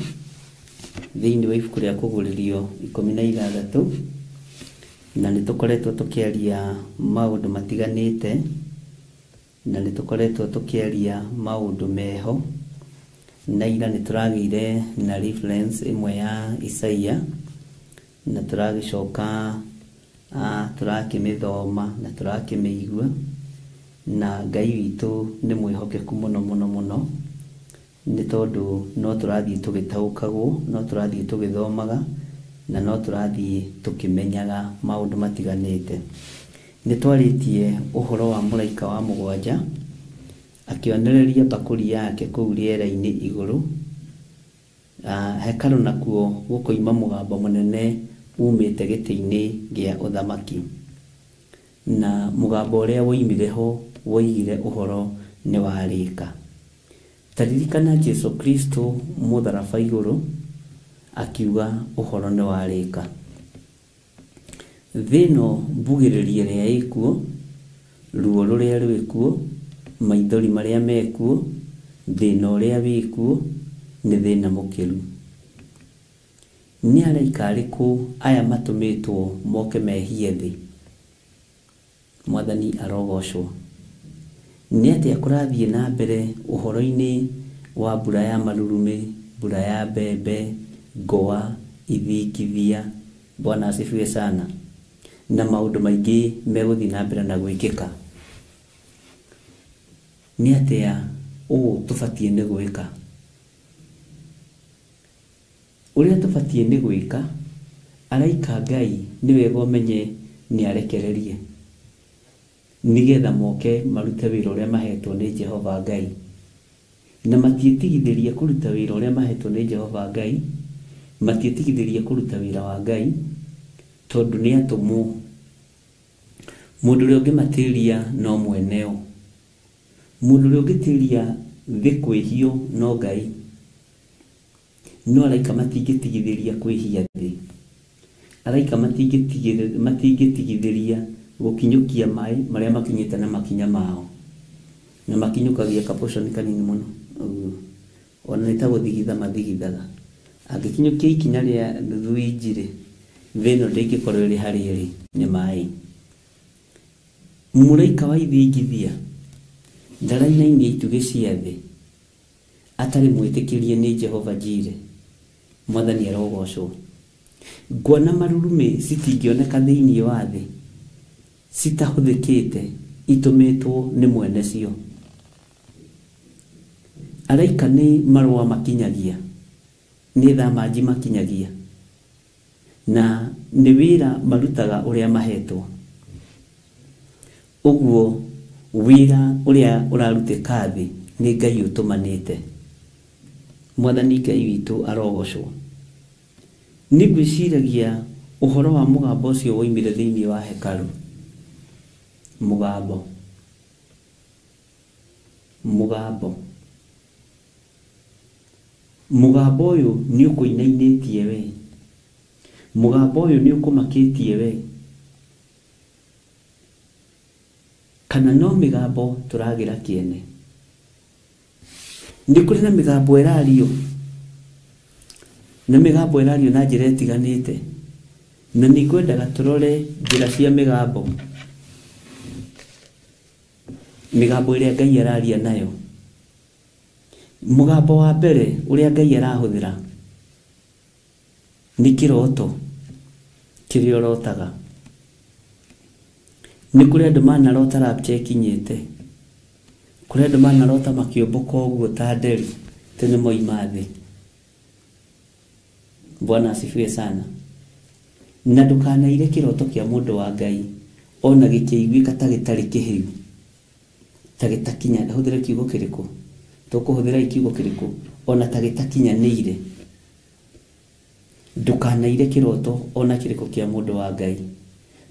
thĩinĩ wa ibuku rĩa kũgũrĩrio 16 na nĩ tũkoretwo tũkĩaria maũndũ matiganĩte na nĩ tũkoretwo tũkĩaria maũndũ meho, na ira nĩ tũragĩire na reference ĩmwe ya Isaia na tũragĩcoka tũrakĩmĩthoma na tũrakĩmĩigua, na Ngai witũ nĩ mwĩhokeku mũno mũno mũno nĩ tondũ no tũrathiĩ tũgĩtaũkagwo, no tũrathiĩ tũgĩthomaga na no tũrathiĩ tũkĩmenyaga maũndũ matiganĩte. Nĩ twarĩtie ũhoro wa mũraika wa 7 akĩonereria mbakũri yake kũu rĩera-inĩ igũrũ. Hekarũ nakuo gũkoima mũgambo mũnene umĩte gĩtĩ-inĩ gĩa ũthamaki, na mũgambo ũrĩa woimire ho woigire ũhoro nĩ warĩka. Taririkana Jesũ Kristo mũtharaba igũrũ akiuga ũhoro nĩ warĩka. Thĩno mbugĩrĩrie rĩa ĩkuo, ruo rũrĩa rwĩkuo, maithori marĩa mekuo, thĩna ũrĩa wĩkuo nĩ thĩna mũkĩru. Nĩ araika arĩkũ aya matũmĩtwo moke mehie thĩ? Mwathani arogocwo. Nĩ atĩa kũrathiĩ na mbere ũhoro-inĩ wa mbura ya marurumĩ, mbura ya mbembe, ngũa, ithingithia? Bwana asifiwe sana. Na maũndũ maingĩ megũthiĩ na mbere na gwĩkĩka. Nĩ atĩa ũũ tũbatiĩ nĩ gwĩka? Ũrĩa tũbatiĩ nĩ gwĩka, araika Ngai nĩ wega ũmenye nĩ arekererie nĩgetha moke marute wĩra ũrĩa mahetwo nĩ Jehova Ngai, na matiĩtigithĩrie kũruta wĩra ũrĩa mahetwo nĩ Jehova Ngai, matiĩtigithĩrie kũruta wĩra wa Ngai tondũ nĩ atũmwo. Mũndũ ũrĩa ũngĩmatĩria no mweneo, mũndũ ũrĩa ũngĩtĩria thĩ kwĩhio no Ngai. No araika matingĩtigithĩria kwĩhia thĩ, araika matingĩtigithĩria gũkinyũkia maĩ marĩa makinyĩte na makinya mao, na makinyũkagia kaposhoni kanini mũno. Ona nĩ ta gũthigitha mathigithaga. Angĩkinyũkia ikinya rĩa nuthu injirĩ, thĩno ndĩngĩkorwo ĩrĩ harĩa ĩrĩ, nĩ maĩ. Mũraika wa ithingithia ndarainainie itugĩ cia thĩ atarĩ mwĩtĩkĩrie nĩ Jehova Jire. Mwathani arogocwo. Nguona marurumĩ citingĩoneka thĩinĩ wa thĩ, citahũthĩkĩte, itũmĩtwo nĩ mwene cio. Araika nĩ marũa makinyagia, nĩ thamanji makinyagia, na nĩ wĩra marutaga ũrĩa mahetwo. Ũguo wĩra ũrĩa ũrarutĩka thĩ nĩ Ngai ũtũmanĩte. Mwathani Ngai witũ arogocwo. Nĩ ngwĩciragia ũhoro wa mũgambo ũcio woimire thĩinĩ wa hekarũ. Mũgambo ũyũ nĩ ũkũinainĩtie we, mũgambo ũyũ nĩ ũkũmakĩtie we, kana no mĩgambo tũragĩra kĩene? Nĩ kũrĩ na mĩgambo ĩrario, na mĩgambo ĩrario na njĩra ĩtiganĩte, na nĩ ngwendaga tũrore njĩra cia mĩgambo. migambo ĩrĩa Ngai araria nayo. Mugambo wa mbere ũrĩa Ngai arahuthira nĩ kiroto kĩrĩa ũrotaga. Nĩ kũrĩ andũ manarota rapture ikinyĩte, kũrĩ andũ manarota makĩũmbũka ũguo ta nderi tene moima thĩ. Bwana asifiwe sana. Na ndũkanaire kiroto kĩa mũndũ wa Ngai ona gĩkĩiguĩka ta gĩtarĩ kĩhĩu, ta gĩtakinya. Hũthĩra kiugo kĩrĩkũ? Tũkũhũthĩra kiugo kĩrĩkũ? Ona ta gĩtakinyanĩire. Ndũkanaire kiroto ona kĩrĩkũ kĩa mũndũ wa Ngai,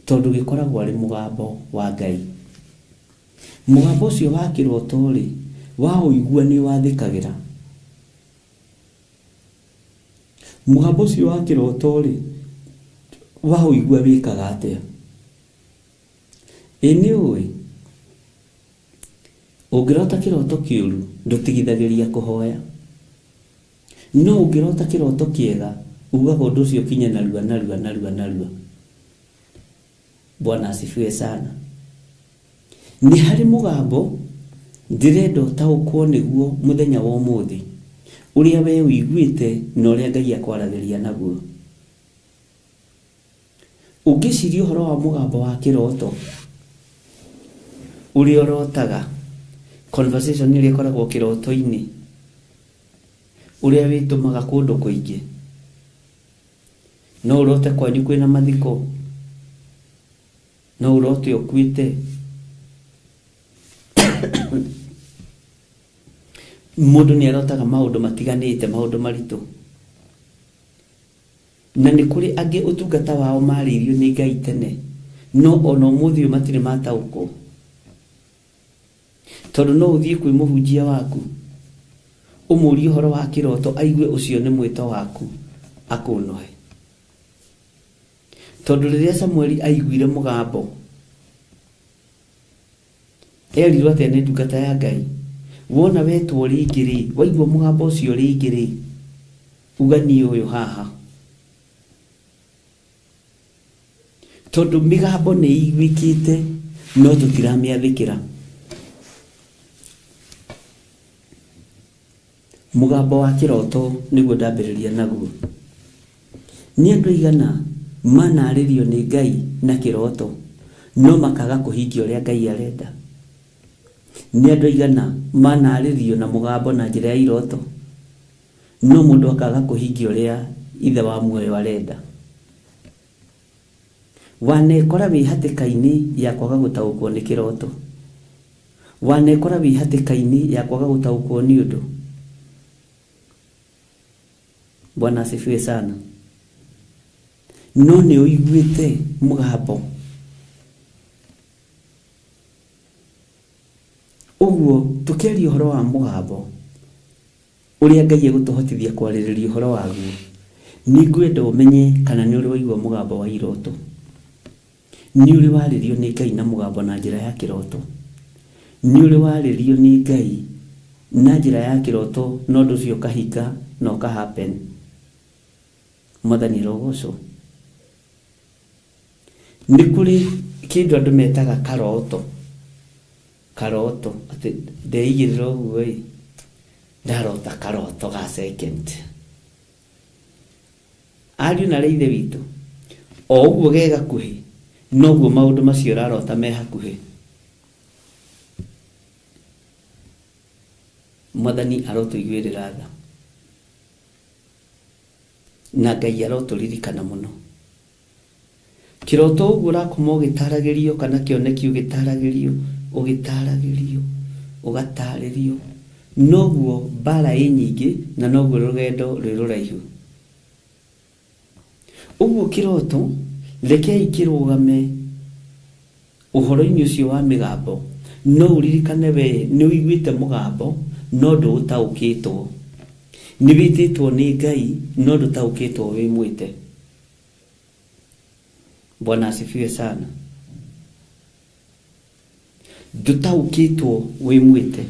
tondũ gĩkoragwo arĩ mũgambo wa Ngai. Mũgambo ũcio wa kiroto rĩ, wa ũigua nĩ wathĩkagĩra. Mũgambo ũcio wa kiroto rĩ, wa ũigua wĩkaga atĩa? Nĩ ũĩ ũngĩrota kiroto kĩũru ndũtigithagĩria kũhoya, no ũngĩrota kiroto kĩega ugaga ũndũ ũcio kinye narua. Bwana asifiwe sana. Nĩ harĩ mũgambo ndĩrenda ũtaũkwo nĩguo mũthenya wa ũmũthĩ, ũrĩa we ũiguĩte na ũrĩa Ngai akwaragĩria naguo. Ũngĩciria ũhoro wa mũgambo wa kiroto ũrĩa ũrotaga, conversation ĩrĩa ĩkoragwo kiroto-inĩ, ũrĩa wĩtũmaga kũndũ kũingĩ. No ũrote kwanyu kwĩna mathiko, no ũrote ũkuĩte, mũndũ nĩ arotaga maũndũ matiganĩte, maũndũ maritũ. Na nĩ kũrĩ angĩ ũtungata wao marĩirio nĩ Ngai tene, no ona ũmũthĩ ũyũ matirĩ mataũkwo. Tondũ no ũthiĩ kwĩ mũhunjia waku ũmũrie ũhoro wa kiroto, aigue ũcio nĩ mwĩto waku, akũnohe. Tondũ rĩrĩa Samueli aiguire mũgambo, erirwo atĩ nĩ ndungata ya Ngai. Wona wetwo rĩngĩ rĩ, waigua mũgambo ũcio rĩngĩ rĩ, uga niĩ ũyũ haha. Tondũ mĩgambo nĩ ĩiguĩkĩte no tũtiramĩathĩkĩra. Mũgambo wa kiroto nĩguo ndambĩrĩria naguo. Nĩ andũ aigana manarĩrio nĩ Ngai na kiroto no makaga kũhingia ũrĩa Ngai arenda? Nĩ andũ aigana manarĩrio na mũgambo na njĩra ya iroto no mũndũ akaga kũhingia ũrĩa ithe wa muoyo arenda? Wanekora wĩ hatĩka-inĩ ya kwaga gũtaũkwo nĩ kiroto? Wanekora wĩ hatĩka-inĩ ya kwaga gũtaũkwo nĩ ũndũ? Bwana asifiwe sana. No nĩ ũiguĩte mũgambo. Ũguo tũkĩaria ũhoro wa mũgambo ũrĩa Ngai egũtũhotithia kwarĩrĩria ũhoro waguo, nĩ ngwenda ũmenye kana nĩ ũrĩ waigua mũgambo wa iroto. Nĩ ũrĩ warĩrio nĩ Ngai na mũgambo na njĩra ya kiroto? Nĩ ũrĩ warĩrio nĩ Ngai na njĩra ya kiroto no ũndũ ũcio ũkahinga na ũkahappen? Mwathani arogocwo. Nĩ kũrĩ kĩndũ andũ metaga karoto. Karoto atĩ ndeigĩrĩra ũguo ĩ, ndarota karoto ga second. Ariũ na ithe witũ, o ũguo ge gakuhĩ noguo maũndũ macio ũrarota me hakuhĩ. Mwathani arotũiguĩrĩra tha na Ngai arotũririkana mũno. Kiroto ũguo ũrakoma ũgĩtaragĩrio kana kĩoneki ũgĩtaragĩrio ũgatarĩrio, noguo mbara ĩ nyingĩ na noguo rũgendo rwĩ rũraihu. Ũguo kiroto rekei kĩrũgame ũhoro-inĩ ũcio wa mĩgambo, no ũririkane we nĩ ũiguĩte mũgambo no ndũtaũkĩtwo. Nĩ wĩtĩtwo nĩ Ngai no ndũtaũkĩtwo wĩ mwĩte. Bwana asifiwe sana. Ndũtaũkĩtwo wĩ mwĩte.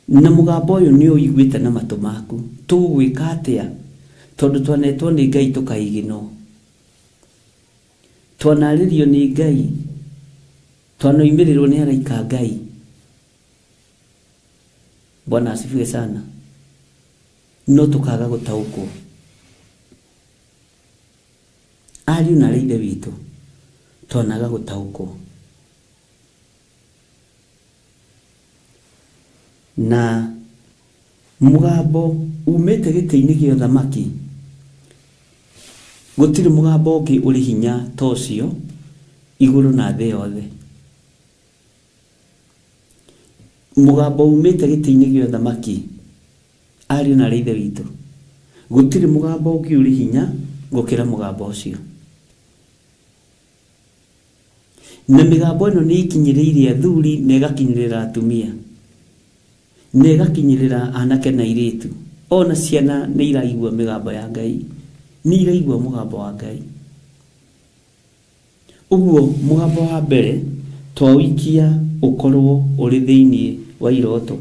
Na mũgambo ũyũ nĩ ũiguĩte na matũ maku. Tũgwĩka atĩa? Tondũ twanetwo nĩ Ngai tũkaigino. Twanarĩrio nĩ Ngai twanoimirĩrwo nĩ araika Ngai. Bwana asifiwe sana. No tukaga gũtaũkwo. Ariũ na ithe witũ twonaga gũtaũkwo. Na mugambo umĩte gĩtĩ-inĩ gĩa ũthamaki, gũtirĩ mugambo ũngĩ ũrĩ hinya ta ũcio igũrũ na thĩ yothe. Mugambo umĩte gĩtĩ-inĩ gĩa ũthamaki, ariũ na ithe witũ, gũtirĩ mugambo ũngĩ ũrĩ hinya gũkĩra mugambo ũcio. Na mĩgambo ĩno nĩ ikinyĩrĩire athuri na ĩgakinyĩrĩra atumia, na ĩgakinyĩrĩra anake na airĩtu. Ona ciana nĩ iraigua mĩgambo ya Ngai, nĩ iraigua mugambo wa Ngai. Ũguo mugambo wa mbere twawikia ũkorwo ũrĩ thĩinĩ wa iroto.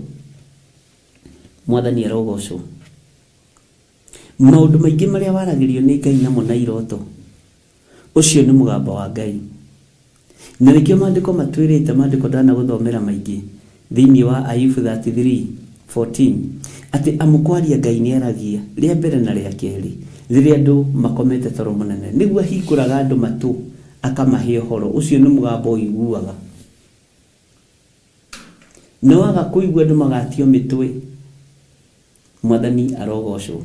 Mwathani arogocwo. Maũndũ maingĩ marĩa waragĩrio nĩ Ngai namo na iroto, ũcio nĩ mugambo wa Ngai. Na nĩkĩo maandĩko matwĩrĩte, maandĩko ndanagũthomera maingĩ thĩinĩ wa Ayubu 33:14, atĩ amũkwaria Ngai nĩ aragia rĩa mbere na rĩa kerĩ rĩrĩa andũ makomete toro mũnene, nĩguo ahingũraga andũ matũ akamahe ũhoro. Ũcio nĩ mugambo ũiguaga. No waga kũigua andũ magatio mĩtwe. Mwathani arogocwo.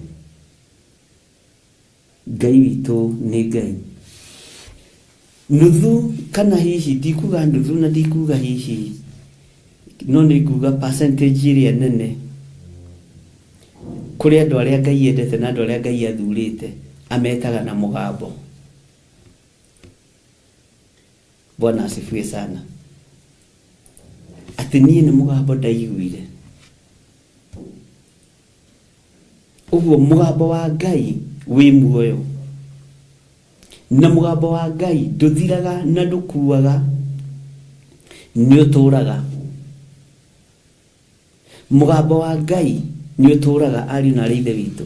Ngai witũ nĩ Ngai. Nuthu kana hihi, ndikuga nuthu na ndikuga hihi, no nĩ nguga percentage ĩrĩa nene kũrĩ andũ arĩa Ngai endete na andũ arĩa Ngai athurĩte ametaga na mugambo. Bwana asifiwe sana. Atĩ niĩ nĩ mugambo ndaiguire. Ũguo mugambo wa Ngai wĩ muoyo. Na mugambo wa Ngai ndũthiraga na ndũkuaga, nĩ ũtũũraga. Mugambo wa Ngai nĩ ũtũũraga, ariũ na ithe witũ.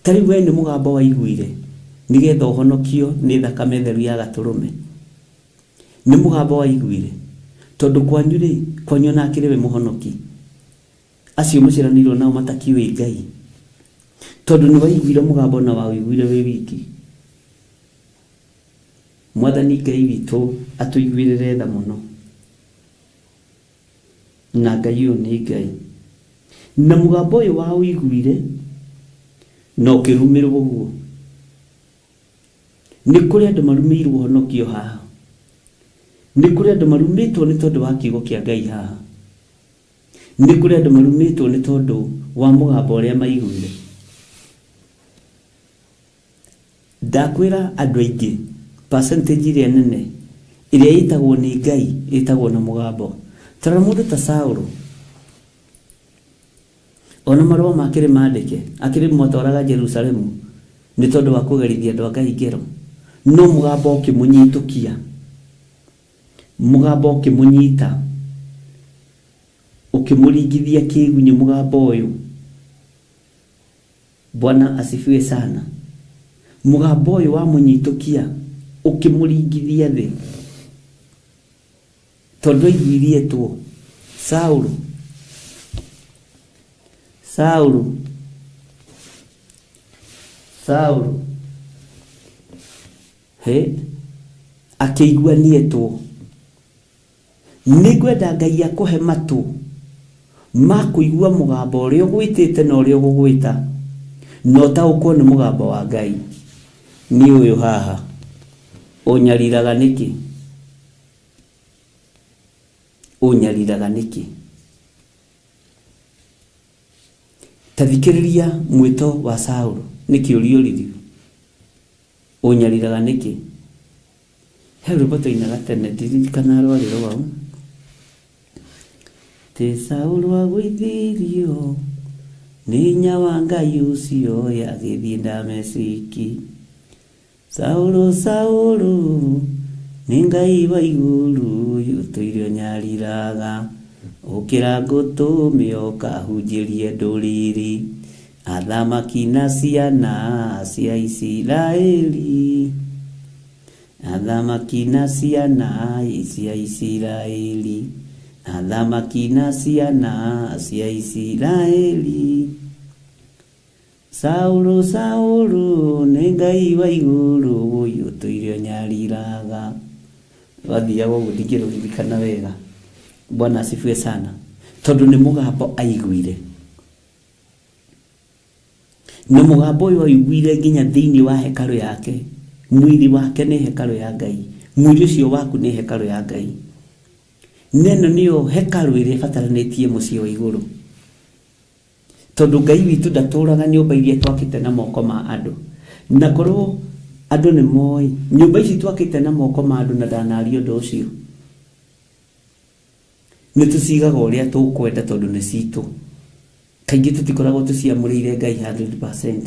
Ta rĩu we nĩ mugambo waiguire nĩgetha ũhonokio nĩ thakame theru ya Gatũrũme. Nĩ mugambo waiguire tondũ kwanyu rĩ, kwanyu nake rĩwe mũhonoki. Acio mũciaranĩirwo nao matakiũĩ Ngai, tondũ nĩ waiguire mugambo na waiguire wĩ wiki. Mwathani Ngai witũ atũiguĩrĩre tha mũno. Na Ngai ũyũ nĩ Ngai. Na mugambo ũyũ wa ũiguire na ũkĩrumĩrwo ũguo. Nĩ kũrĩ andũ marumĩirwo honokio haha. Nĩ kũrĩ andũ marumĩtwo nĩ tondũ wa kiugo kĩa Ngai haha. Nĩ kũrĩ andũ marumĩtwo nĩ tondũ wa mugambo ũrĩa maiguire. Ndakwĩra andũ aingĩ percentage ĩrĩa nene ĩrĩa ĩtagwo nĩ Ngai ĩtagwo na mugambo. Tara mũndũ ta Saũlũ, ona marũa makĩrĩ maandĩke akĩrĩ mwatwaraga Jerusalemu nĩ tondũ wa kũgerithia andũ a Ngai ngero, no mugambo ũkĩmũnyitũkia, mugambo ũkĩmũnyita, ũkĩmũringithia kĩgunyĩ mugambo ũyũ. Bwana asifiwe sana. Mugambo ũyũ wamũnyitũkia ũkĩmũringithia thĩ, tondũ aiguirietwo. Saũlũ akĩiguanietwo. Nĩngwenda Ngai akũhe matũ ma kũigua mugambo ũrĩa ũgwĩtĩte na ũrĩa ũgũgwĩta, no taũkwo nĩ mugambo wa Ngai. Nĩ ũyũ haha. Ũnyariraga nĩkĩ? Ũnyariraga nĩkĩ? Tathikĩrĩria mwĩto wa Saũlũ nĩkĩ ũriũrithio. Ũnyariraga nĩkĩ? He rwĩmbo twainaga tene, ndirikana rwarĩ rwao. Tĩ Saũlũ agũithirio nĩ hinya wa Ngai ũcio agĩthiĩ Dameski. Saũlũ nĩ Ngai wa igũrũ ũtũire ũnyariraga, ũkĩra ngũtũme ũkahunjĩrie ndũrĩrĩ, athamaki na ciana cia Isiraeli. na thamaki na ciana cia Isiraeli, na thamaki na ciana cia Isiraeli. Saulu Saulu nĩ Ngai wa igũrũ ũyũ tũirio nyariraga. Wathiaga ũguo ndingĩrũririkana wega. Bwana asifiwe sana. Tondũ nĩ mũgambo aiguire. Nĩ mũgambo ũyũ aiguire nginya thĩinĩ wa hekalu yake. Mwili wake nĩ hekalu ya Ngai. Mwili ũcio waku nĩ hekalu ya Ngai. Neno nĩyo hekalu ĩrĩa ĩbataranĩtie mũciĩ wa igũrũ. Tondũ Ngai witũ ndatũũraga nyũmba iria twakĩte na moko ma andũ. Na korwo andũ nĩ moĩ nyũmba ici twakĩte na moko ma andũ na ndanaria ũndũ ũcio. Nĩ tũcigaga ũrĩa tũkwenda tondũ nĩ citũ. Kaingĩ tũtikoragwo tũciamũrĩire Ngai 100%.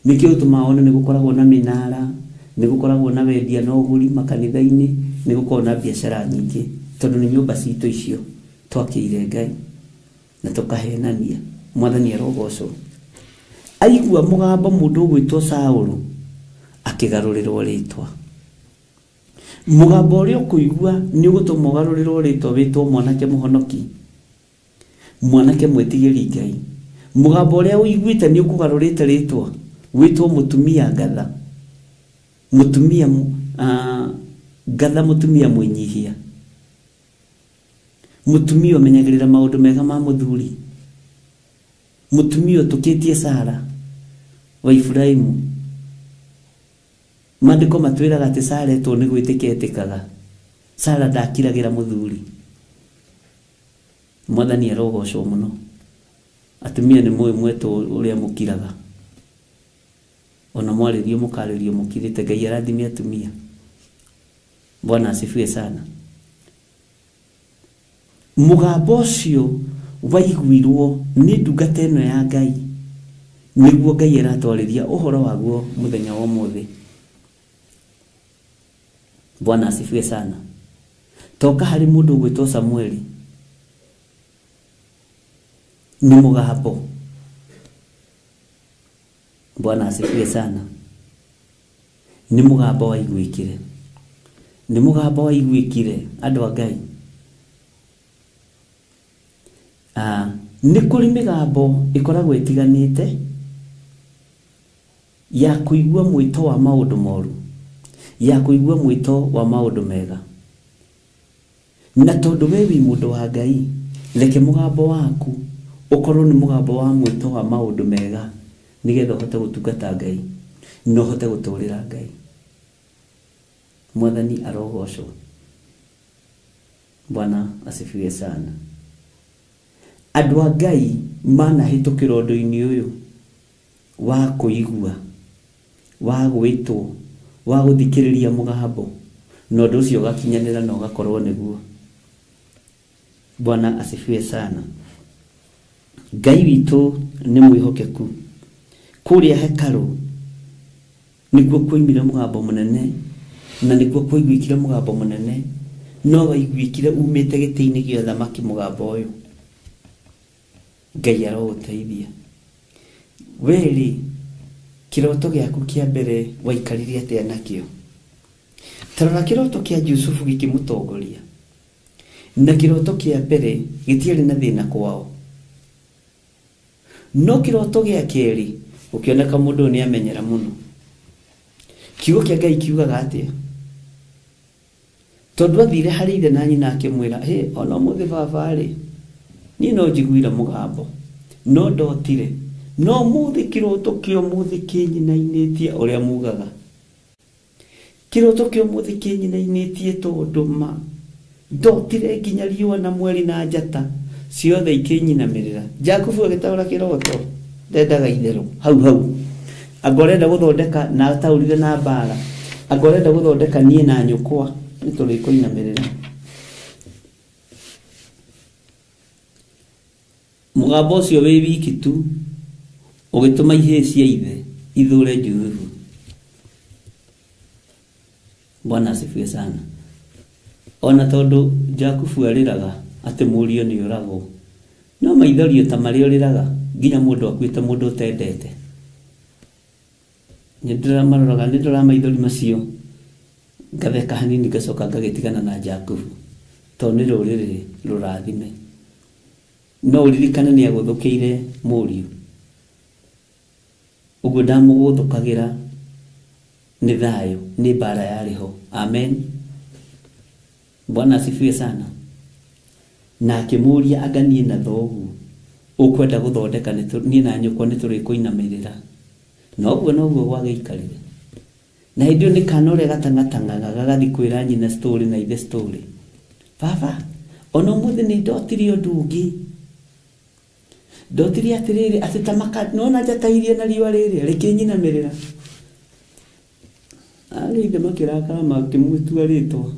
Nĩkĩo tũmaona nĩ gũkoragwo na mĩnara, nĩ gũkoragwo na wendia na ũgũri makanitha-inĩ, nĩ gũkoragwo na biacara nyingĩ tondũ nĩ nyũmba citũ icio twakĩire Ngai na tũkahenania. Mwathani arogocwo. Aigua mũgambo mũndũ ũgwĩtwo Saũlũ akĩgarũrĩrwo rĩtwa. Mũgambo ũrĩa ũkũigua nĩ ũgũtũma ũgarũrĩrwo rĩtwa wĩtwo mwanake mũhonoki, mwanake mwĩtigĩri Ngai. Mũgambo ũrĩa ũiguĩte nĩ ũkũgarũrĩte rĩtwa wĩtwo mũtumia ngatha, mũtumia ngatha, mũtumia mwĩnyihia, mũtumia ũmenyagĩrĩra maũndũ mega ma mũthuri, mũtumia ũtũkĩtie Sara wa Ibrahimu. Maandĩko matwĩraga atĩ Sara etwo nĩ gwĩtĩkia etĩkaga. Sara ndakiragĩra mũthuri. Mwathani arogocwo mũno. Atumia nĩ mũĩ mwetwo ũrĩa mũkiraga. Ona mwarĩrio mũkarĩrio mũkirĩte. Ngai arathime atumia. Bwana asifiwe sana. Mũgambo ũcio waiguirwo nĩ ndungata ĩno ya Ngai, nĩguo Ngai aratwarĩria ũhoro waguo mũthenya wa ũmũthĩ. Bwana asifiwe sana. Toka harĩ mũndũ ũgwĩtwo Samueli. Nĩ mũgambo. Bwana asifiwe sana. Nĩ mũgambo waiguĩkire. Nĩ mũgambo waiguĩkire andũ a Ngai. Nĩ kũrĩ mĩgambo ĩkoragwo ĩtiganĩte ya kũigua mwĩto wa maũndũ moru, ya kũigua mwĩto wa maũndũ mega. Na tondũ we wĩ mũndũ wa Ngai, reke mũgambo waku ũkorwo nĩ mũgambo wa mwĩto wa maũndũ mega, nĩgetha ũhote gũtungata Ngai na ũhote gũtũũrĩra Ngai. Mwathani arogocwo. Bwana asifiwe sana. Andũ a Ngai manahĩtũkĩra ũndũ-inĩ ũyũ wa kũigua, wa gwĩtwo, wa gũthikĩrĩria mũgambo, na ũndũ ũcio ũgakinyanĩra na ũgakorwo nĩguo. Bwana asifiwe sana. Ngai witũ nĩ mwĩhokeku. Kũrĩa hekalu nĩguo kwoimire mũgambo mũnene, na nĩguo kwoiguĩkire mũgambo mũnene, no waiguĩkire umĩte gĩtĩ-inĩ gĩa thamaki mũgambo ũyũ. Ngai arogũteithia. Weri kĩroto gĩaku kĩa mbere waikarire atĩa nakĩo? Tarora kĩroto kĩa Jusufu gĩkĩmũtongoria, na kĩroto kĩa mbere gĩtiarĩ na thĩna kwao, no kĩroto gĩa kerĩ ũkĩoneka mũndũ nĩ amenyera mũno. Kiugo kĩa Ngai kiugaga atĩa? Tondũ athire harĩ ithe na nyina akĩmwĩra, ona mũthĩ baba-rĩ, niĩ no njiguire mũgambo, no ndotire, no mũthĩ kĩroto kĩa ũmũthĩ kĩnyinainĩtie ũrĩa mugaga. Kĩroto kĩa ũmũthĩ kĩnyinainĩtie tondũ ndotire nginya riũa na mweri na njata ciothe ikĩnyinamĩrĩra. Jakubu agĩtaũra kĩroto, ndendaga itherũ hau. Angorenda gũthondeka na ataũrire na mbara, angorenda gũthondeka niĩ na nyũkwa, nĩ tũrĩkũinamĩrĩra. Mũgambo ũcio wĩ wiki tu ũgĩtũma ihĩĩ cia ithe ithũre Jusufu. Bwana asifiwe sana. Ona tondũ Jakubu arĩraga atĩ mũriũ nĩ ũragwo, no maithorio ta marĩa ũrĩraga nginya mũndũ akuĩte, mũndũ ũtendete. Nĩndĩramaroraga, nĩndĩramaithori macio ngatheka hanini ngacoka ngagetigana na Jakubu to nĩ rũrĩrĩ rũrathime no uririkane nĩ agũthũkĩire mũriũ ũguo ndamũgũthũkagĩra nĩ thayũ nĩ bara yarĩho amen. Bwana asifiwe sana. Na akĩmũria aganie na thoguo ukwenda gũthondeka niĩ na nyũkwa nĩ tũrĩkũinamĩrĩra noguo gwagĩikarire na hĩndĩ ĩyo nĩ kana ũrĩa gatangatangaga gagathi kwĩra nyina story na ithe story. Baba ona ũmũthĩ nĩ ndotire ũndũ ũngĩ ndotire atĩrĩrĩ atĩ tamaka nona njatairie na riũa rĩrĩ rĩkĩnyinamĩrĩra arĩ ithe makĩrakara makĩmũtua rĩtwa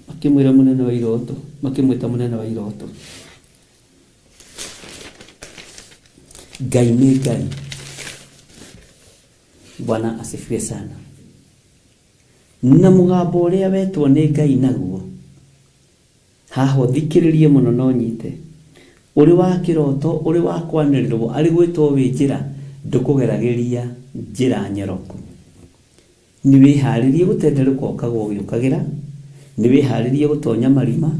makĩmwĩra mũnene wa iroto makĩmwĩta mũnene wa iroto. Ngai nĩ Ngai. Bwana asifiwe sana. Na mũgambo ũrĩa wetwo nĩ Ngai naguo haho thikĩrĩrie mũno no nyite ũrĩ wa kĩroto ũrĩ wa kwanĩrĩrwo arĩ gwĩtwo wĩ njĩra ndũkũgeragĩria njĩra nyoroku. Nĩ wĩharĩrie gũtenderũka ũkagwo ũgĩũkagĩra nĩ wĩharĩrie gũtonya marima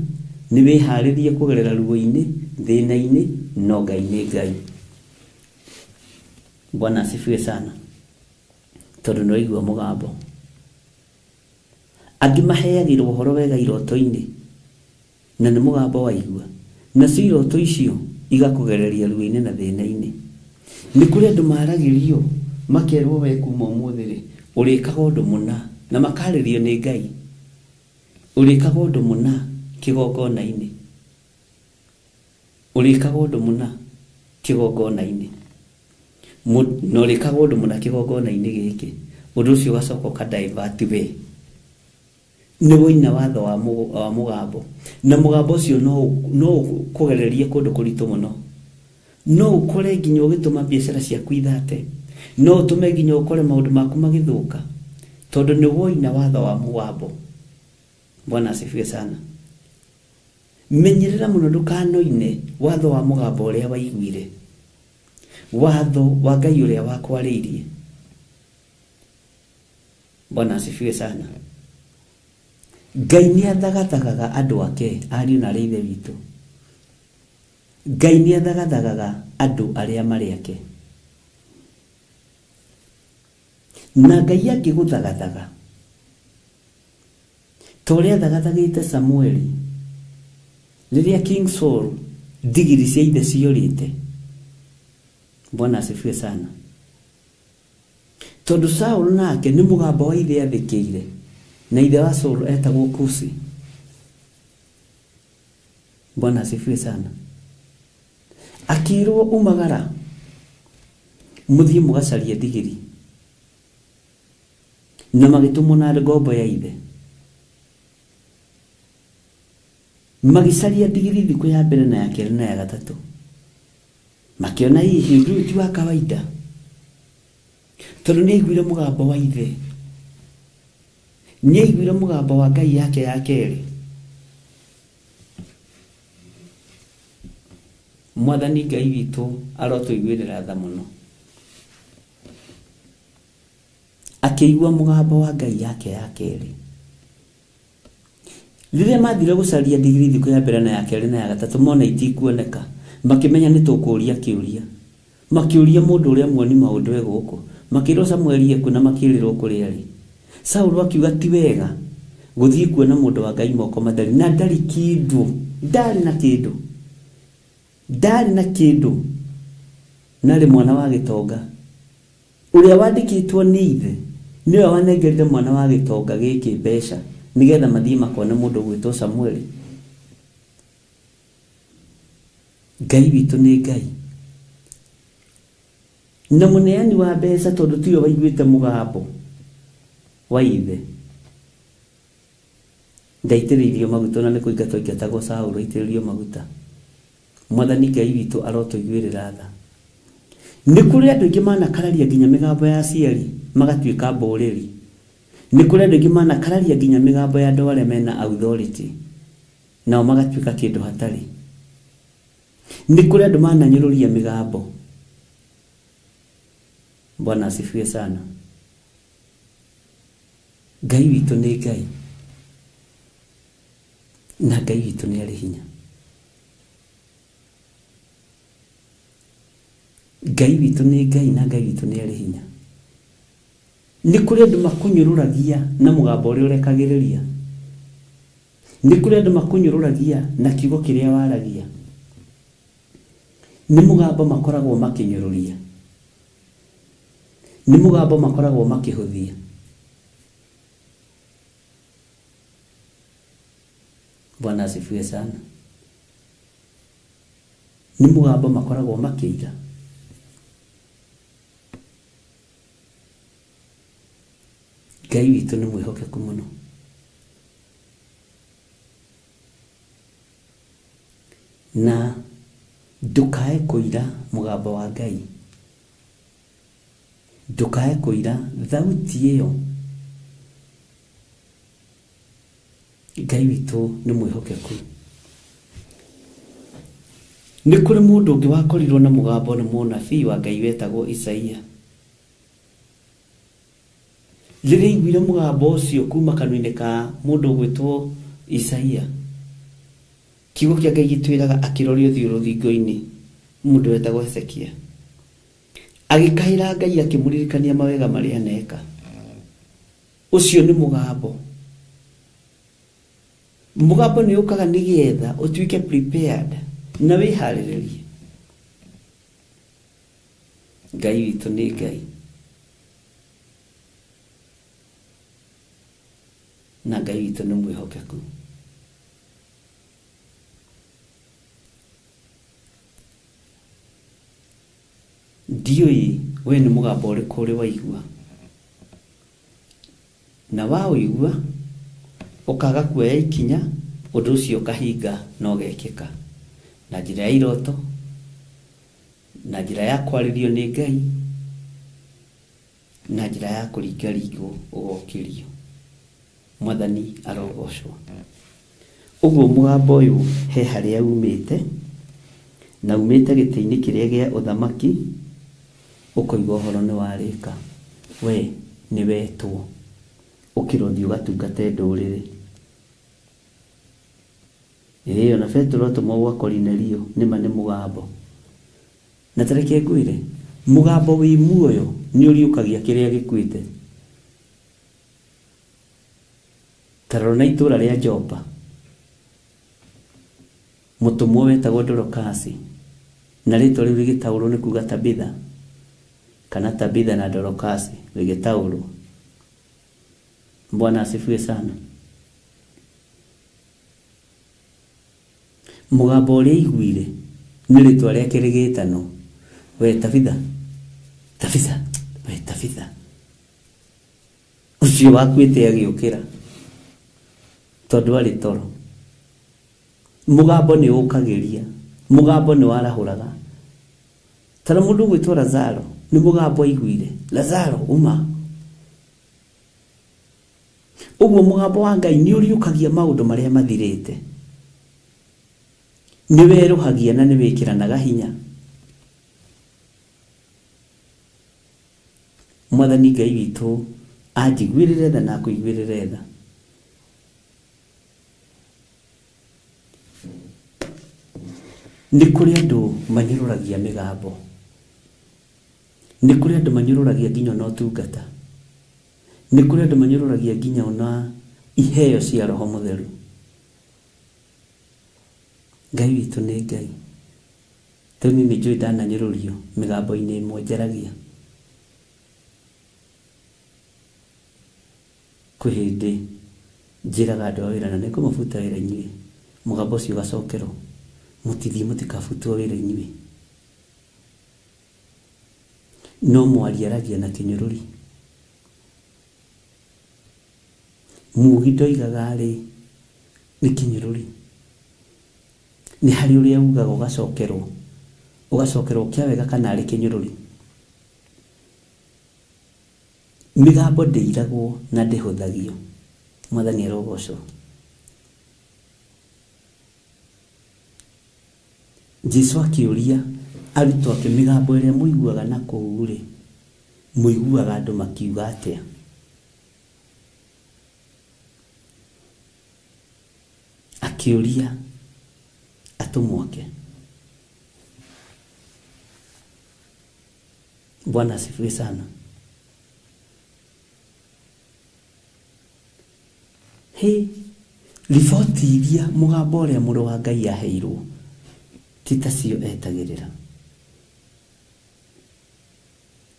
nĩ wĩharĩrie kũgerera ruo-inĩ thĩna-inĩ no Ngai nĩ Ngai. Bwana asifiwe sana. Tondũ nĩ waigua mũgambo angĩ maheagĩrwo ũhoro wega iroto-inĩ na nĩ mũgambo waigua na cio iroto icio igakũgereria ruo-inĩ na thĩna-inĩ. Nĩ kũrĩ andũ maragĩrio makerwo we kuma ũmũthĩ ũrĩkaga ũndũ mũna na makarĩrio nĩ Ngai ũrĩkaga ũndũ mũna kĩgongona-inĩ ũrĩkaga ũndũ mũna kĩgongona-inĩ no ũrĩkaga ũndũ mũna kĩgongona-inĩ gĩkĩ ũndũ ũcio ũgacoka ũkadivert we nĩ woina watho wa mũgambo na mũgambo ũcio no ũkũgererie kũndũ kũritũ mũno no ũkore nginya ũgĩtũma biacara ciaku ithate no ũtũme nginya ũkore maũndũ maku magĩthũka tondũ nĩ woina watho wa mũgambo. Bwana asifiwe sana. Menyerera mũno ndũkanoine watho wa mũgambo ũrĩa waiguire watho wa Ngai ũrĩa wakwarĩirie. Bwana asifiwe sana. Ngai nĩ athagathagaga andũ ake ariũ na ithe witũ. Ngai nĩ athagathagaga andũ arĩa marĩ ake. Na Ngai angĩgũthagathaga ta ũrĩa athagathagĩte Samueli rĩrĩa King Saul ndigiri cia ithe ciorĩte. Bwana asifiwe sana. Tondũ Saul nake nĩ mũgambo wa ithe athĩkĩire na ithe wa Saul etagwo Kusi. Bwana asifiwe sana. Akĩrwo umagara mũthiĩ mũgacaria ndigiri na magĩtũmwo na ngombo ya ithe magicaria ndigiri thikũ ya mbere na ya kerĩ na ya gatatũ makĩona hihi ũndũ ti wa kawaida tondũ nĩ aiguire mũgambo wa ithe nĩ aiguire mũgambo wa Ngai yake ya kerĩ. Mwathani Ngai witũ arotũiguĩrĩra tha mũno akĩigua mũgambo wa Ngai yake ya kerĩ rĩrĩa mathire gũcaria ndigiri thikũ ya mbere na ya kerĩ na ya gatatũ mona itikuoneka makĩmenya nĩ tũkũũria kĩũria makĩũria mũndũ ũrĩa muoni maũndũ we gũkũ makĩrwo Samueli eku na makĩrĩrwo kũrĩa arĩ. Saul akiuga ti wega gũthiĩ kuona mũndũ wa Ngai moko matheri na ndarĩ kĩndũ ndarĩ na kĩndũ narĩ mwana wa gĩtonga ũrĩa wandĩkĩtwo nĩ ithe nĩwe wanengerire mwana wa gĩtonga gĩkĩ mbeca nĩgetha mathiĩ makona mũndũ gwĩtwo Samueli. Ngai witũ nĩ Ngai na mũneani wa mbeca tondũ tiwe waiguĩte mũgambo wa ithe ndaitĩrĩirio maguta na nĩ kũingatwo ingatagwo Saul aitĩrĩrio maguta. Mwathani Ngai witũ arotũiguĩrĩra tha. Nĩ kũrĩ andũ aingĩ manakararia nginya mĩgambo ya aciari magatuĩka mbũrĩri. Nĩ kũrĩ andũ aingĩ manakararia nginya mĩgambo ya andũ arĩa mena authority nao magatuĩka kĩndũ hatarĩ. Nĩ kũrĩ andũ mananyũrũria mĩgambo. Bwana asifiwe sana. Ngai witũ nĩ Ngai na Ngai witũ nĩ arĩ hinya. Ngai witũ nĩ Ngai na Ngai witũ nĩ arĩ hinya. Nĩ kũrĩ andũ makunyũrũragia na mũgambo ũrĩa ũrekagĩrĩria. Nĩ kũrĩ andũ makunyũrũragia na kiugo kĩrĩa waragia. Nĩ mũgambo makoragwo makĩnyũrũria. Nĩ mũgambo makoragwo makĩhũthia. Bwana asifiwe sana. Nĩ mũgambo makoragwo makĩiga. Ngai witũ nĩ mwĩhokeku mũno. Na ndukae kũira mũgambo wa Ngai. Ndukae kũira thauti ĩyo. Ngai witũ nĩ mwĩhokeku. Nĩ kũrĩ mũndũ ũngĩ wakorirwo na mũgambo nĩ mũnabii wa Ngai wetagwo Isaia. Rĩrĩa aiguire mũgambo ũcio kuma kanua-inĩ ka mũndũ ũgwĩtwo Isaia, kiugo kĩa Ngai gĩtwĩraga akĩroria ũthiũ rũthingo-inĩ mũndũ wetagwo Hezekia. Agĩkaĩra Ngai akĩmũririkania mawega marĩa aneka. Ũcio nĩ mũgambo. Mũgambo nĩ ũkaga nĩgetha ũtuĩke prepared na wĩharĩrĩrie. Ngai witũ nĩ Ngai na Ngai witũ nĩ mwĩhokeku. Ndiũĩ we nĩ mũgambo ũrĩkũ ũrĩ waigua, na waũigua ũkaga kuoya ikinya, ũndũ ũcio ũkahinga na ũgekĩka na njĩra ya iroto, na njĩra ya kwarĩrio nĩ Ngai, na njĩra ya kũringaringwo ũgokĩrio. Mwathani arogocwo. Ũguo mũgambo ũyũ he harĩa umĩte, na umĩte gĩtĩ-inĩ kĩrĩa gĩa ũthamaki, ũkoigua ũhoro nĩ warĩka. We nĩ wetwo ũkĩrothi ũgatungate ndũrĩrĩ. Ona Petro atũmwo gwa Korinelio, nĩma nĩ mũgambo. Na tareke ngwĩre, mũgambo wĩ muoyo nĩ ũriũkagia kĩrĩa gĩkuĩte. Tarona itũra rĩa Jopa, mũtũmwo wetagwo Dorokasi, na rĩtwa rĩu rĩgĩtaũrwo nĩ kuga Tabitha, kana Tabitha na Dorokasi rĩgĩtaũrwo. Bwana asifiwe sana. Mũgambo ũrĩa aiguire nĩ rĩtwa rĩake rĩgĩtanwo, we Tabitha, Tabitha, we Tabitha. Ũcio wakuĩte agĩũkĩra tondũ arĩ toro. Mũgambo nĩ ũkagĩria, mũgambo nĩ warahũraga. Tara mũndũ gwĩtwo Lazaro, nĩ mũgambo aiguire, Lazaro uma. Ũguo mũgambo wa Ngai nĩ ũriũkagia maũndũ marĩa mathirĩte. Nĩ werũhagia na nĩ wĩkĩranaga hinya. Mwathani Ngai witũ anjiguĩrĩre tha na akũiguĩrĩre tha. Nĩ kũrĩ andũ manyũrũragia mĩgambo. Nĩ kũrĩ andũ manyũrũragia nginya na ũtungata. Nĩ kũrĩ andũ manyũrũragia nginya na iheo cia Roho Mũtheru. Ngai witũ nĩ Ngai. Toni nĩ njũĩ ndananyũrũrio mĩgambo-inĩ ĩmwe njaragia. Kwĩ hĩndĩ njĩraga andũ a wĩra na nĩngũmabuta wĩra-inĩ, mũgambo ũcio ũgacokerwo, mũtithiĩ mũtikabutwo wĩra-inĩ. No mwaria aragia na kĩnyũrũri. Mugi ndoigaga rĩ, nĩ kĩnyũrũri. Nĩ harĩ ũrĩa ugaga ũgacokerwo kĩa wega kana arĩ kĩnyũrũri. Mĩgambo ndĩiragwo na ndĩhũthagio. Mwathani arogocwo. Jesũ akĩũria arutwo ake, mĩgambo ĩrĩa mũiguaga na kũu rĩ, mũiguaga andũ makiuga atĩa? akiuria atumwake. Bwana asifiwe sana. Riboti iria mũgambo ũrĩa mũrũ wa Ngai aheirwo ti tacio etagĩrĩra.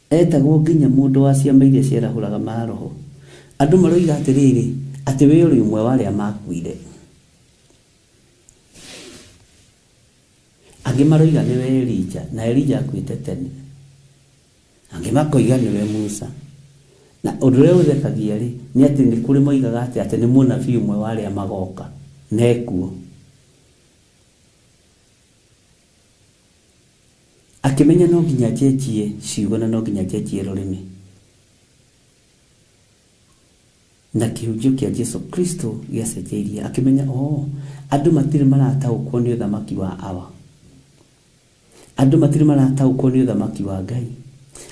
Etagwo nginya mũndũ wa ciama iria ciarahũraga maroho. Andũ maroiga atĩrĩrĩ atĩ we ũrĩ ũmwe wa arĩa makuire. Angĩ maroiga nĩwe Elija, na Elija akuĩte tene. Angĩ makoiga nĩwe Musa. Na ũndũ ũrĩa ũthekagia rĩ nĩ atĩ nĩ kũrĩ moigaga atĩ nĩ mũnabii ũmwe wa arĩa magoka nekuo. Akĩmenya no nginya njenjie ciugo na no nginya njenjie rũrĩmĩ. Na kĩhunjio kĩa Jesu Kristo gĩacenjeirie akĩmenya andũ matirĩ marataũkwo nĩ ũthamaki wa awa. Andũ matirĩ marataũkwo nĩ ũthamaki wa Ngai.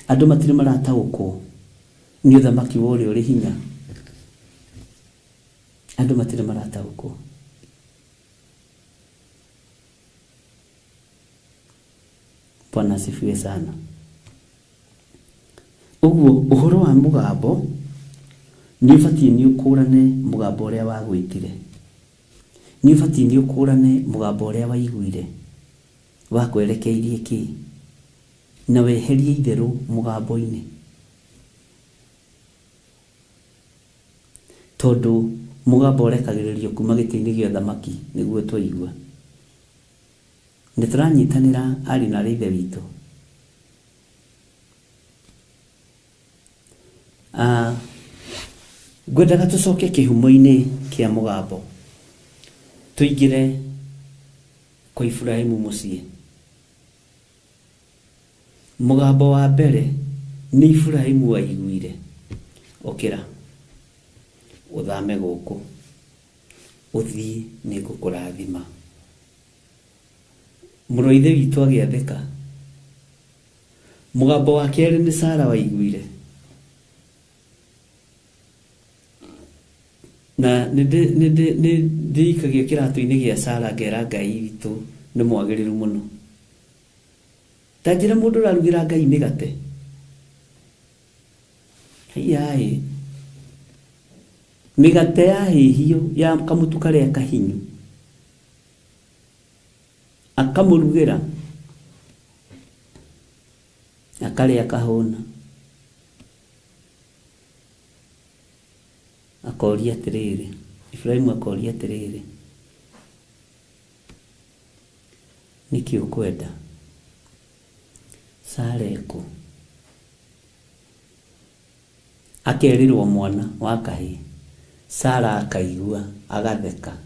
Andũ matirĩ marataũkwo nĩ ũthamaki wa ũrĩa ũrĩ hinya. Andũ matirĩ marataũkwo. Bwana asifiwe sana. Ũguo ũhoro wa mũgambo nĩ ũbatiĩ nĩ ũkũrane mũgambo ũrĩa wagwĩtire. Nĩ ũbatiĩ nĩ ũkũrane mũgambo ũrĩa waiguire wakwerekeirie kĩ na weherie itherũ mũgambo-inĩ. Tondũ mũgambo ũrekagĩrĩrio kuma gĩtĩ-inĩ gĩa ũthamaki nĩguo twaigua. Nĩ tũranyitanĩra ari na ithe witũ. Ngwendaga tũcoke kĩhumo-inĩ kĩa mũgambo tũingĩre kwa Ibrahimu mũciĩ. Mũgambo wa mbere nĩ Ibrahimu waiguire. Okĩra ũthame gũkũ ũthiĩ nĩ ngũkũrathima. Mũrũ ithe witũ agĩathĩka. Mũgambo wa kerĩ nĩ Sara waiguire. Na nĩndĩikagia kĩratũ-inĩ gĩa Sara ngera Ngai witũ nĩ mwagĩrĩru mũno. Ta njĩra mũndũ ũrarugĩra Ngai mĩgate. Haiyaĩ mĩgate yahĩhio ya kamũtu karĩa kahinyu akamũrugĩra akarĩa kahũna akoria atĩrĩrĩ. Ibrahimu akoria atĩrĩrĩ, nĩkĩ ũkwenda? Sara ekũ? Akerirwo mwana wa kahĩĩ. Sara akaigua agatheka.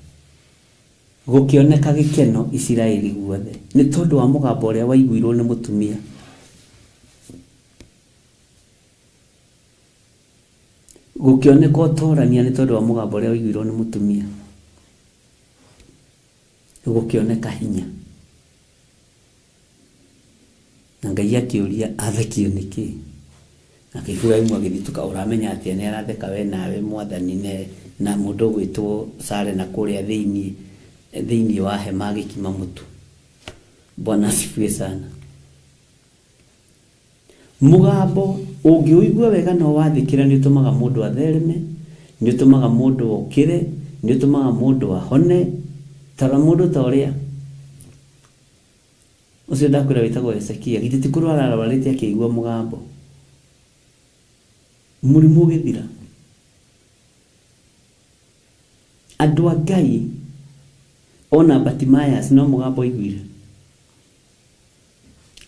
Gũkĩoneka gĩkeno Isiraeli guothe nĩ tondũ wa mũgambo ũrĩa waiguirwo nĩ mũtumia. Gũkĩoneka ũtorania nĩ tondũ wa mũgambo ũrĩa waiguirwo nĩ mũtumia. Gũkĩoneka hinya. Na Ngai akĩũria athekio nĩkĩ? Na Ibrahimu agĩthituka, ũramenya atĩa nĩ aratheka we nawe mwathani na mũndũ ũgwĩtwo Sara na kũrĩa thĩinĩ wa hema agĩkima mũtu. Bwana asifiwe sana. Mũgambo ũngĩũigua wega no wathĩkĩra nĩ ũtũmaga mũndũ athereme, nĩ ũtũmaga mũndũ okĩre, nĩ ũtũmaga mũndũ ahone. Tara mũndũ ta ũrĩa ũcio ndakwĩra wĩtagwo Hezekia, githĩ ti kũrwara arwarĩte akĩigua mũgambo. Mũrimũ ũgĩthira. Andũ a Ngai ona Bartimaeus no mũgambo aiguire.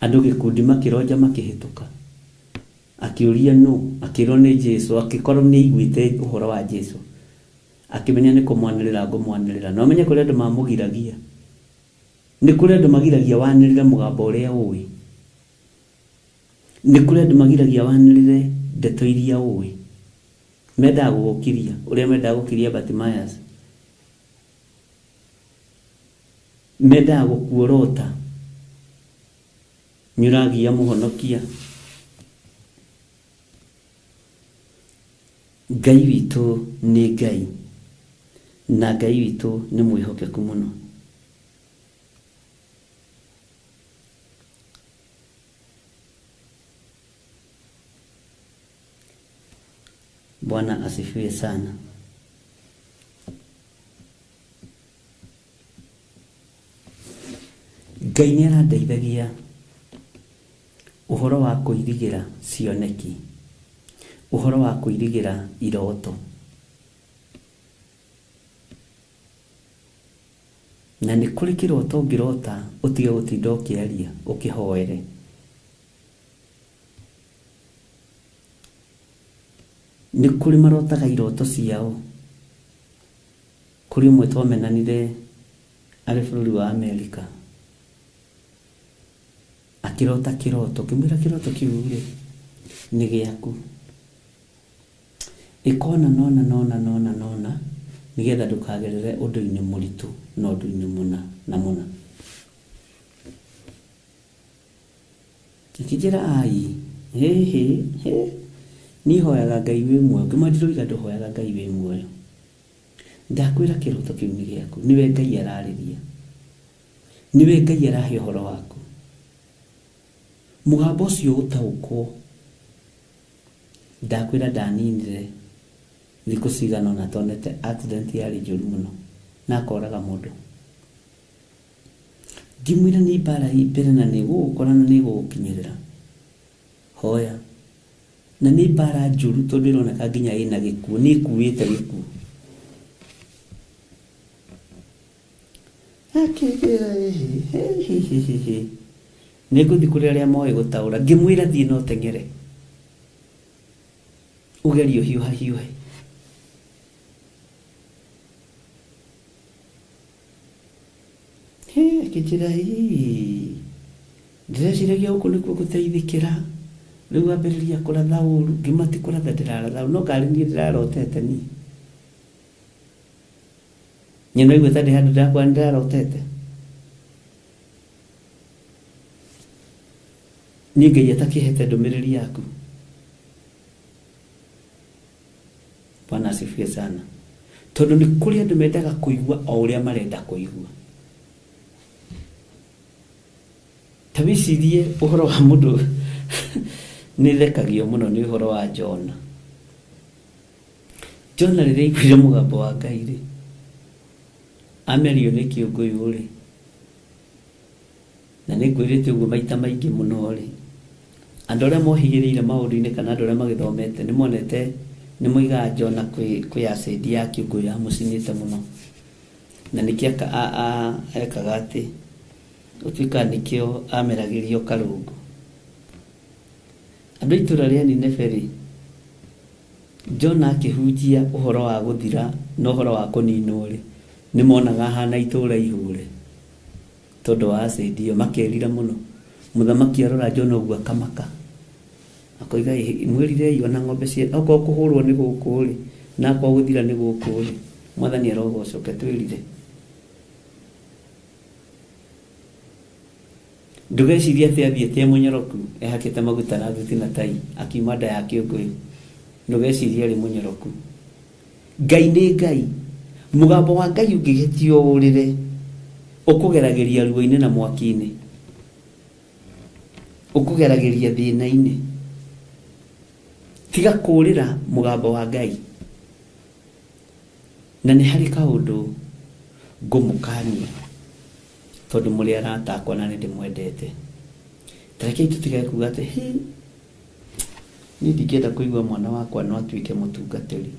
Andũ gĩkundi makĩronja makĩhĩtũka. Akĩũria nũ? Akĩrwo nĩ Jesu. Akĩkorwo nĩ aiguĩte ũhoro wa Jesu. Akĩmenya nĩ kũmwanĩrĩra ngũmwanĩrĩra. No menye kũrĩ andũ mamũgiragia. Nĩ kũrĩ andũ magiragia wanĩrĩre mũgambo ũrĩa ũĩ. Nĩ kũrĩ andũ magiragia wanĩrĩre ndeto iria ũĩ. Mendaga gũgũkiria ũrĩa mendaga gũkiria Bartimaeus. Mendaga gũkuorota. Nyuragia mũhonokia. Ngai witũ nĩ Ngai na Ngai witũ nĩ mwĩhokeku mũno. Bwana asifiwe sana. Ngai nĩ arandeithagia ũhoro wa kũirigĩra cioneki, ũhoro wa kũirigĩra iroto. Na nĩ kũrĩ kĩroto ũngĩrota ũtige gũtinda ũkĩaria ũkĩhoere. Nĩ kũrĩ marotaga iroto ciao. Kũrĩ ũmwe twamenanire arĩ bũrũri wa Amerika, akĩrota kĩroto, kĩmwĩra kĩroto kĩu rĩ nĩ gĩaku. Ĩkona nona nĩgetha ndũkagerere ũndũ-inĩ mũritũ na ũndũ-inĩ mũna na mũna. Ikĩnjĩra ai niĩ hoyaga Ngai wĩ muoyo. Ngĩmwandĩra ndũhoyaga Ngai wĩ muoyo. Ndakwĩra kĩroto kĩu nĩ gĩaku. Nĩwe Ngai ararĩria, nĩwe Ngai arahe ũhoro waku. Mũgambo ũcio ũtaũkwo, ndakwĩra ndaninire thikũ cigana ũna tonete accident yarĩ njũru mũno na akoraga mũndũ. Ngĩmwĩra nĩ mbara hii mbere na nĩ gũgũkora na nĩ gũgũkinyĩrĩra. Hoya. Na nĩ mbara njũru tondũ ĩroneka nginya ĩna gĩkuũ, nĩ ĩkuĩte gĩkuũ. Nĩ ngũthiĩ kũrĩ arĩa moĩ gũtaũra. Ngĩmwĩra thiĩ na ũteng'ere, ũgerie ũhiũha. Akĩnjĩra ndĩreciragia gũkũ nĩkuo gũteithĩkĩra. Rĩu ambĩrĩria kũratha ũru. Ngĩmati kũratha ndĩraratha no karĩ niĩ ndĩrarotete niĩ. Nyina igwe ta ndĩ handũ ndakwa ndĩrarotete. Niĩ Ngai atakĩhete ndũmĩrĩri yaku. Bwana asifiwe sana. Tondũ nĩ kũrĩ andũ mendaga kũigua o ũrĩa marenda kũigua. Ta wĩcirie ũhoro wa mũndũ nĩ thekagio mũno nĩ ũhoro wa Jona. Jona rĩrĩa aiguire mũgambo wa Ngai rĩ, amerio nĩ kĩũngũyũ rĩ, na nĩ ngwĩrĩte ũguo maita maingĩ mũno rĩ, andũ arĩa mohĩgĩrĩire maũndũ-inĩ kana andũ arĩa magĩthomete nĩ monete nĩ moigaga Jona kwĩ acid ya kĩũngũyũ yamũcinĩte mũno, na nĩkĩo ekaga atĩ ũtuĩka nĩkĩo ameragĩrio karũngo. Andũ itũra rĩa Nineve rĩ, Jona akĩhunjia ũhoro wa gũthira na ũhoro wa kũninwo rĩ, nĩ monaga hana itũra ihũre tondũ wa acid ĩyo, makerira mũno. Mũthamaki arora Jona ũguo akamaka, akoiga mwĩrire ona ng'ombe cia okorwo kũhũrwo nĩ gũkũ rĩ na kwa gũthira nĩ gũkũ rĩ, Mwathani arogocoke twĩrire. Ndũgecirie atĩ athiĩte mũnyoroku ehakĩte maguta na thuti na tai akiuma nda ya kĩũngũyũ. Ndũgecirie arĩ mũnyoroku. Ngai nĩ Ngai. Mũgambo wa Ngai ũngĩgĩtio ũrĩre ũkũgeragĩria ruo-inĩ na mwaki-inĩ, ũkũgeragĩria thĩna-inĩ. Tiga kũrĩra mũgambo wa Ngai. Na nĩ harĩ kaũndũ ngũmũkania tondũ mũrĩ arata akwa na nĩ ndĩmwendete. Tareke tũtige kuuga atĩ niĩ ndingĩenda kũigua mwana wakwa no atuĩke mũtungatĩri.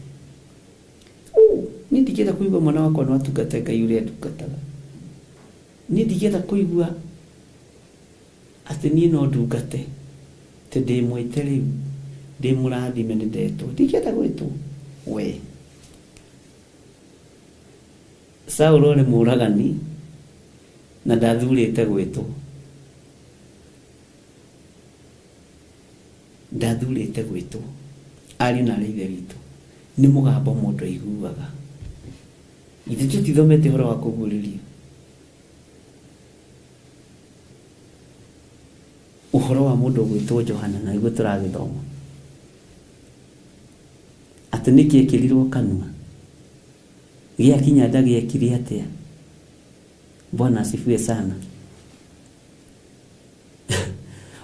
Niĩ ndingĩenda kũigua mwana wakwa no atungate Ngai ũrĩa ndungataga. Niĩ ndingĩenda kũigua atĩ niĩ no ndungate atĩ ndĩmwĩte rĩu ndĩmũrathime nĩ ndetwo. Ndingĩenda gwĩtwo we. Saũlũ arĩ mũũragani na ndathurĩte gwĩtwo. Ndathurĩte gwĩtwo. Ariũ na ithe witũ nĩ mũgambo mũndũ aiguaga. Ithe tũtithomete ũhoro wa kũguũrĩrio. Ũhoro wa mũndũ gwĩtwo Johana na nĩguo tũragĩthoma. Atĩ nĩkĩ ekĩrirwo kanua gĩa kinya ndagĩekire atĩa. Bwana asifiwe sana.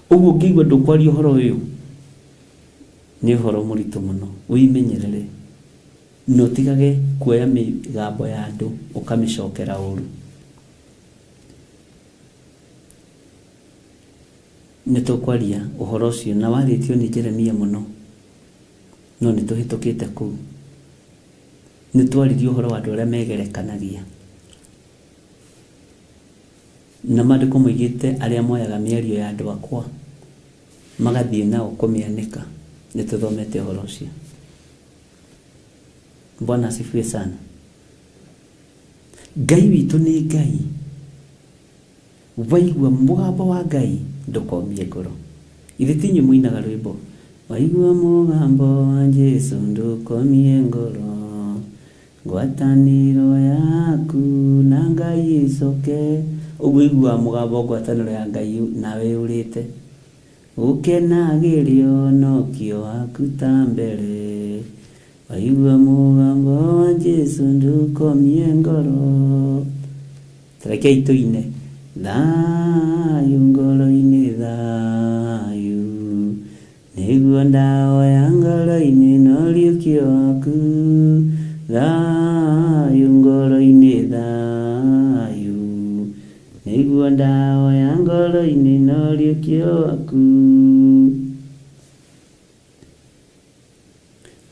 Uguo ngĩigua ndũkwaria ũhoro ũyũ nĩ ũhoro mũritũ mũno. Wĩmenyerere na ũtigage kuoya mĩgambo ya andũ ũkamĩcokera ũru. Nĩ tũkwaria ũhoro ũcio na warĩtio nĩ Jeremia mũno, no nĩ tũhĩtũkĩte kũu. Nĩ twaririe ũhoro wa andũ arĩa megerekanagia, na maandĩko moigĩte arĩa moyaga mĩario ya andũ akwa magathiĩ nao kũmĩanĩka. Nĩ tũthomete ũhoro ũcio. Bwana asifiwe sana. Ngai witũ nĩ Ngai. Waigua mũgambo wa Ngai ndũkomie ngoro. Ithe ti inyuĩ mũinaga rwĩmbo, waigua mũgambo wa Jesũ ndũkomie ngoro, ngwatanĩro yaku na Ngai ĩcoke. Ũguo igua mũgambo ngwatanĩro ya Ngai nawe ũrĩte, ũkenagĩrio nokio waku ta mbere, waigua mũgambo wa Jesũ ndũkomie ngoro. Tarekei tũine, thayũ ngoro-inĩ thayũ, nĩguo ndahoya ngoro-inĩ noriũkio waku, thayũ ngoro-inĩ thayũ, nĩguo ndahoya ngoro-inĩ noriũkio waku.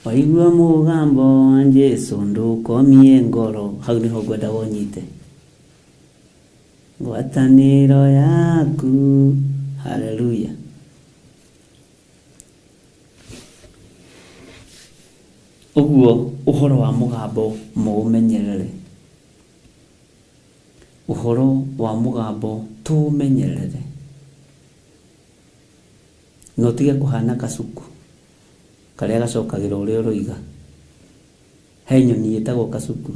Waigua mũgambo wa Jesũ ndũkomie ngoro. Hau nĩho ngwenda wonyite ngwatanĩro yaku. Haleluya. Ũguo ũhoro wa mũgambo mũũmenyerere. Ũhoro wa mũgambo tũũmenyerere, no tige kũhana kacuku karĩa gacokagĩra ũrĩa ũroiga. He nyoni ĩtagwo kacuku.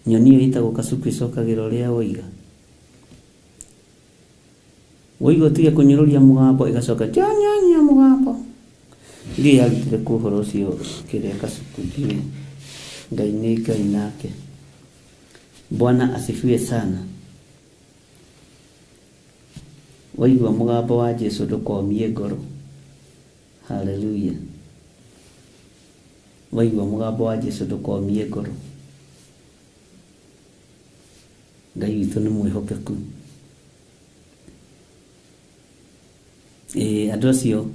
Nyoni ĩyo ĩtagwo kacuku ĩcokagĩra ũrĩa woiga. Woiga ũtige kũnyũrũria mũgambo ĩgacoka nyanya mũgambo. Ndiĩ yarutire kũ ũhoro ũcio kĩrĩa kacuku ndiĩ. Ngai nĩ Ngai nake. Bwana asifiwe sana. Waigua mũgambo wa Jesũ ndũkomie ngoro. Haleluya. Waigua mũgambo wa Jesũ ndũkomie ngoro. Ngai witũ nĩ mwĩhokeku. Andũ acio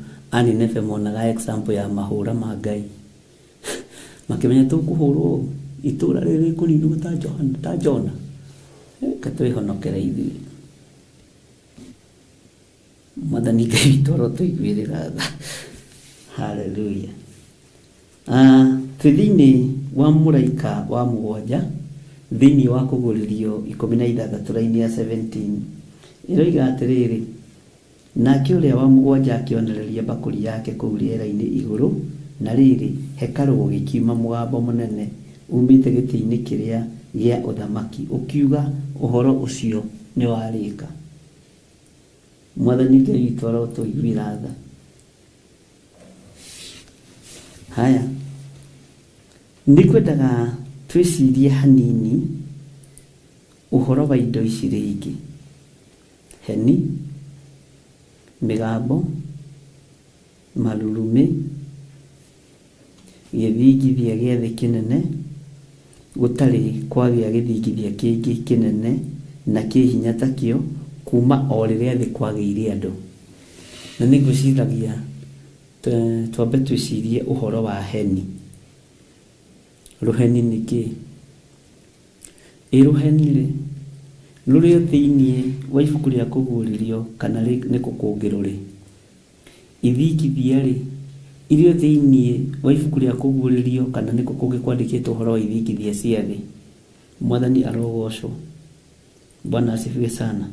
Nineve monaga example ya mahũra ma Ngai, makĩmenya tũkũhũrwo itũũra rĩrĩ kũninwo ta Jona. Katwĩhonokere ithuĩ. Mwathani Ngai witũ arotũiguĩrĩra tha. Haleluya. Thĩinĩ wa mũraika wa mũgwanja, thĩinĩ wa kũgũrĩrio 16 raini ya 17 ĩroiga atĩrĩrĩ, nake ũrĩa wa mũgwanja akĩonereria mbakũri yake kũu rĩera-inĩ igũrũ, na rĩrĩ hekarũ gũgĩkiuma mũgambo mũnene umĩte gĩtĩ-inĩ kĩrĩa gĩa ũthamaki ũkiuga ũhoro ũcio nĩ warĩka. Mwathani Ngai witũ arotũiguĩra tha. Haya, nĩkwendaga twĩcirie hanini ũhoro wa indo ici rĩngĩ: heni, mĩgambo, marurumĩ, gĩthingithia gĩa thĩ kĩnene, gũtarĩ kwagĩa gĩthingithia kĩngĩ kĩnene na kĩhinya takĩo kuma o rĩrĩa thĩ kwagĩire andũ. Na nĩngwĩciragia twambe twĩcirie ũhoro wa heni. Rũheni nĩ kĩ? Rũheni rĩ rũrĩ thĩinĩ wa ibuku rĩa kũguũrĩrio kana nĩ kũkũngĩ rũrĩ. Ithingithia rĩ irio thĩinĩ wa ibuku rĩa kũguũrĩrio kana nĩ kũkũngĩ kwandĩkĩtwo ũhoro wa ithingithia cia thĩ. Mwathani arogocwo. Bwana asifiwe sana.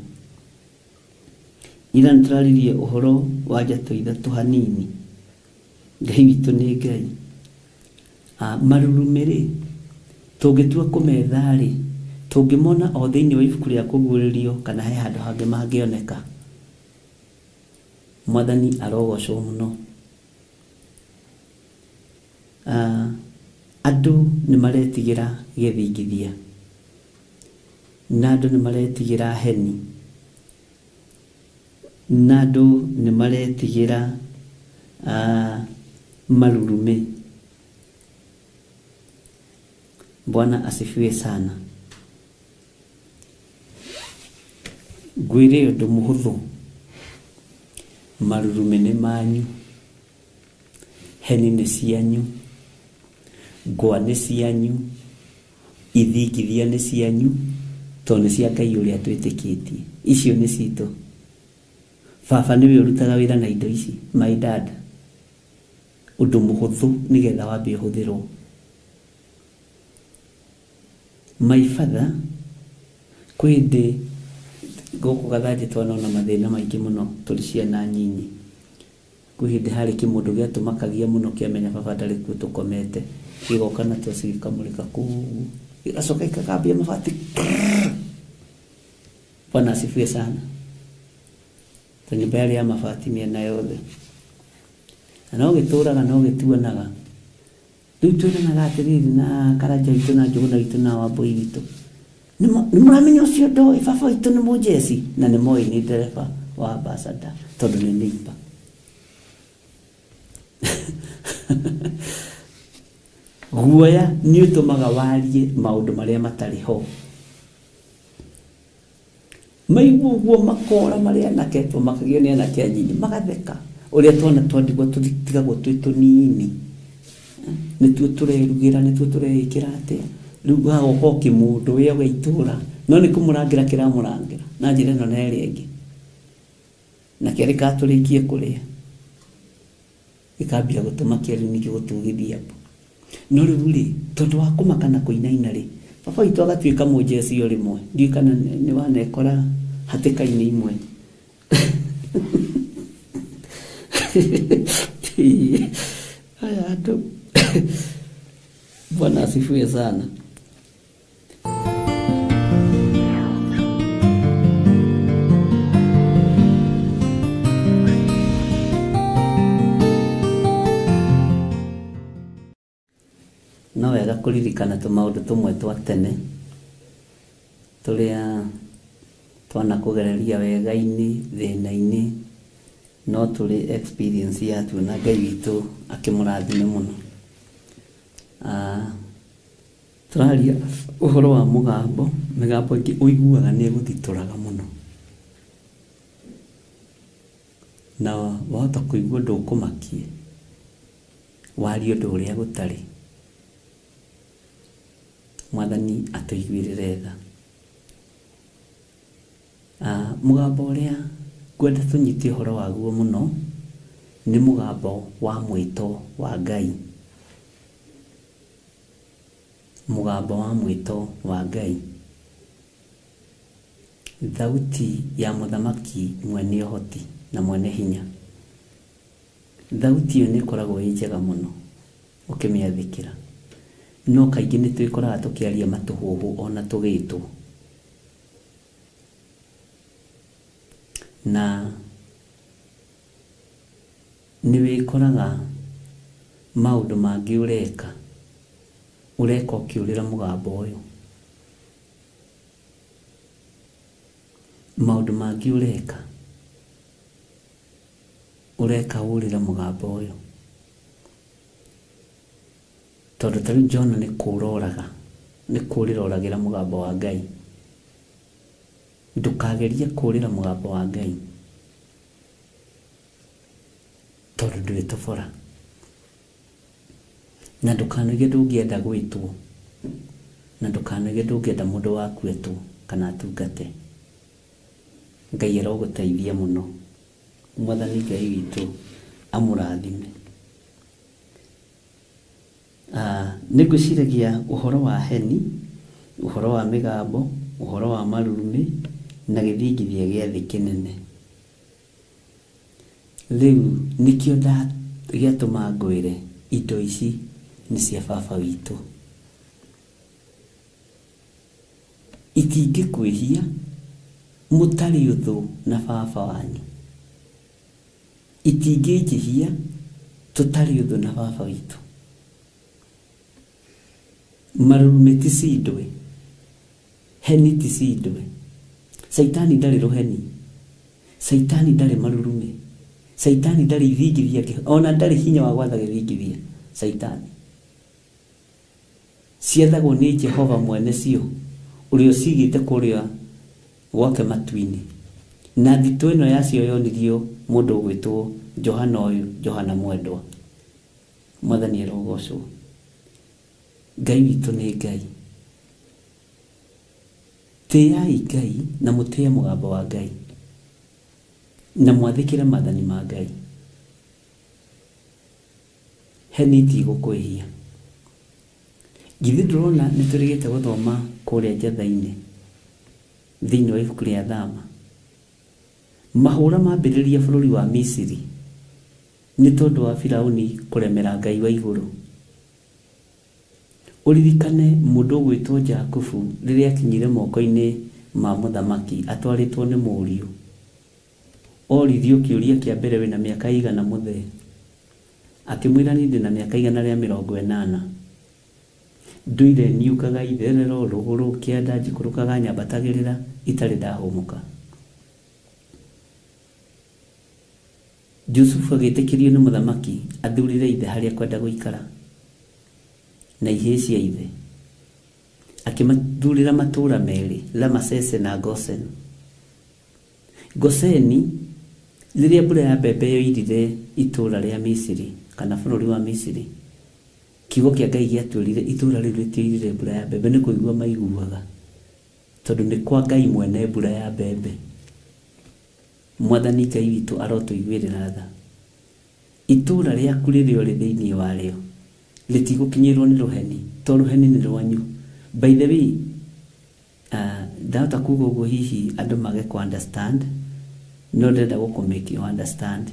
Ira nĩtũraririe ũhoro wa njatũ ithatũ hanini. Ngai witũ nĩ Ngai. Marurumĩ rĩ tũngĩtua kũmetha rĩ tũngĩmona o thĩinĩ wa ibuku rĩa kũguũrĩrio kana he handũ hangĩ mangĩoneka. Mwathani arogocwo mũno. Andu nĩ maretigĩra gĩthingithia na andu nĩ maretigĩra heni na andu nĩ maretigĩra marurume. Bwana asifiwe sana. Ngwĩre ũndũ mũhũthũ, marurume nĩ manyu, heni nĩ cianyu, ngwa nĩ cianyu, ithingithia nĩ cianyu, tondũ nĩ cia Ngai ũrĩa twĩtĩkĩtie. Icio nĩ citũ. Baba nĩwe ũrutaga wĩra na indo ici, my dad. Ũndũ mũhũthũ nĩgetha wambe ũhũthĩrwo. My father, kwĩndĩ gũkũ Gathanjĩ twanona mathĩna maingĩ mũno tũrĩ ciana nyinyi. Kwĩhĩndĩ harĩ kĩmũndũ gĩatũmakagia mũno kĩamenya baba ndarĩ kuo tũkomete, gĩgoka na toci gĩkamũrĩka kũu, gĩgacoka gĩkagambia mabati. Bwana asifiwe sana. Nyũmba yarĩ ya mabati mĩena yothe, na no gĩtũraga no gĩtuanaga. Rĩu tuonanaga atĩrĩrĩ na Karanja witũ na Njũgũna witũ na Wambũi witũ, nĩ mũramenya ũcio ndoĩ baba witũ nĩ mũjeci, na nĩ moĩ nĩ ndereba wa ambassador tondũ nĩ neighbor. Guoya nĩ ũtũmaga warie maũndũ marĩa matarĩ ho. Maigua ũguo makora marĩa anake makagio nĩ anake anyinyi magatheka, ũrĩa twana twandigwo tũtigagwo twĩ tũnini, nĩtuo tũrerugĩra, nĩtuo tũreĩkĩra atĩa. Rĩu hagoka kĩmũndũ wĩ ũgaitũra, no nĩ kũmũrangĩra kĩramũrangĩra na njĩra ĩno na ĩrĩa ĩngĩ, na kĩarĩ katũrĩkie kũrĩa gĩkambia gũtũma kĩarĩ ningĩ gũtugithia. No rĩu rĩ, tondũ wa kũmaka na kũinaina rĩ, baba witũ agatuĩka mũjeci o rĩmwe, ndiũĩ kana nĩ wanekora hatĩka-inĩ imwe. Aya andũ, Bwana asifiwe sana. No wega kũririkana tũmaũndũ tũmwe twa tene tũrĩa twanakũgereria wega-inĩ, thĩna-inĩ, no tũrĩ experience yatuo na Ngai witũ akĩmũrathime mũno. Tũraria ũhoro wa mũgambo, mĩgambo ĩngĩ ũiguaga nĩ ĩgũthitũraga mũno, na wahota kũigua ũndũ ũkũmakie, warie ũndũ ũrĩa gũtarĩ. Mwathani atũiguĩrĩre tha. Mũgambo ũrĩa ngwenda tũnyitie ũhoro waguo mũno nĩ mũgambo wa mwĩto wa Ngai. Mũgambo wa mwĩto wa Ngai, thauti ya mũthamaki mwene ũhoti na mwene hinya. Thauti ĩyo nĩ ĩkoragwo ĩ njega mũno ũkĩmĩathĩkĩra, no kaingĩ nĩ twĩkoraga tũkĩaria matũhũhũ ona tũgĩtwo, na nĩ wĩkoraga maũndũ mangĩ ũreka ũkĩũrĩra mũgambo ũyũ. Maũndũ mangĩ ũreka ũrĩra mũgambo ũyũ, tondũ ta rĩu Jona nĩ kũũrĩra oragĩra mũgambo wa Ngai. Ndũkagerie kũũrĩra mũgambo wa Ngai, tondũ ndwĩtobora, na ndũkanoige ndũngĩenda gwĩtwo, na ndũkanoige ndũngĩenda mũndũ waku etwo kana atungate. Ngai arogũteithia mũno. Mwathani Ngai witũ amũrathime. Nĩ ngwĩciragia ũhoro wa heni, ũhoro wa mĩgambo, ũhoro wa marurume na gĩthingithia gĩa thĩ kĩnene. Rĩu nĩkĩo gĩatũma ngwĩre indo ici nĩ cia baba witũ. Itingĩkwĩhia mũtarĩ ũthũ na baba wanyu, itingĩnjĩhia tũtarĩ ũthũ na baba witũ. marurume ti cindwe heni ti cindwe Saitani ndari roheni Saitani ndari marurume Saitani ndari ithingithia ona ndari hinya wa gwatha githingithia Saitani ciethagwo ni Jehova mwene cio urio cigite kuria gwake matuini na thito ino yacio yonirio mundu gwitwo Johana mwendwa mwathani erogocwo Ngai witũ nĩ Ngai tĩai Ngai na mũtĩe mũgambo wa Ngai na mwathĩkĩre maathani ma Ngai heni ti gũkwĩhia githĩ ndũrona nĩ tũrĩgĩte gũthoma kũrĩa njatha-inĩ thĩinĩ wa ibuku rĩa Thama mahũra mambĩrĩria bũrũri wa Misiri nĩ tondũ wa Firaũni kũremera Ngai wa igũrũ uririkane mundu gwitwo Jakubu riria akinyire moko-ini ma muthamaki atwaritwo ni mũriũ orithio kiuria kia mbere wina miaka igana muthe akimwira ni ndina miaka igana ria 80 nduire niukaga itherero ruguru kianda njikurukaga nyambatagirira itari ndahumuka Jusufu agĩtĩkĩrio nĩ mũthamaki athurire ithe harĩa kwenda gũikara na ihĩ cia ithe akĩmathurĩra matũũra merĩ Ramasese na Goseni. Goseni rĩrĩa mbura ya mbembe yoirire itũũra rĩa Misiri kana bũrũri wa Misiri kiugo kĩa Ngai gĩatwĩrire itũũra rĩu rĩtioirire mbura ya mbembe nĩ kũigua maiguaga tondũ nĩ kwa Ngai mwene mbura ya mbembe. Mwathani Ngai witũ arotũiguĩrĩra tha itũũra rĩaku rĩrĩa ũrĩ thĩinĩ warĩo rĩtigũkinyĩrwo nĩ rũheni to rũheni nĩ rwanyu. By the way ndahota kuga ũguo hihi andũ mage ku understand no ndenda gũkũmake you understand.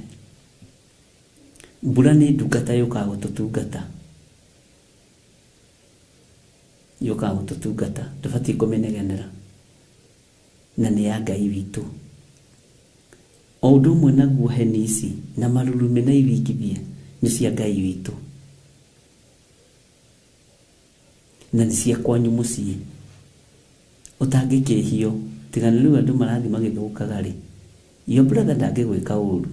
Mbura nĩ ndungata yũkaga gũtũtungata ndũbatiĩ kũmĩnegenera na nĩ ya Ngai witũ. O ũndũ ũmwe naguo heni ici na marurume na ithingithia nĩ cia Ngai witũ na nĩ cia kwanyu mũciĩ ũtangĩkĩhio tiga nĩ rĩu andũ marathi magĩthũkaga rĩ. Your brother ndangĩgwĩka ũũru,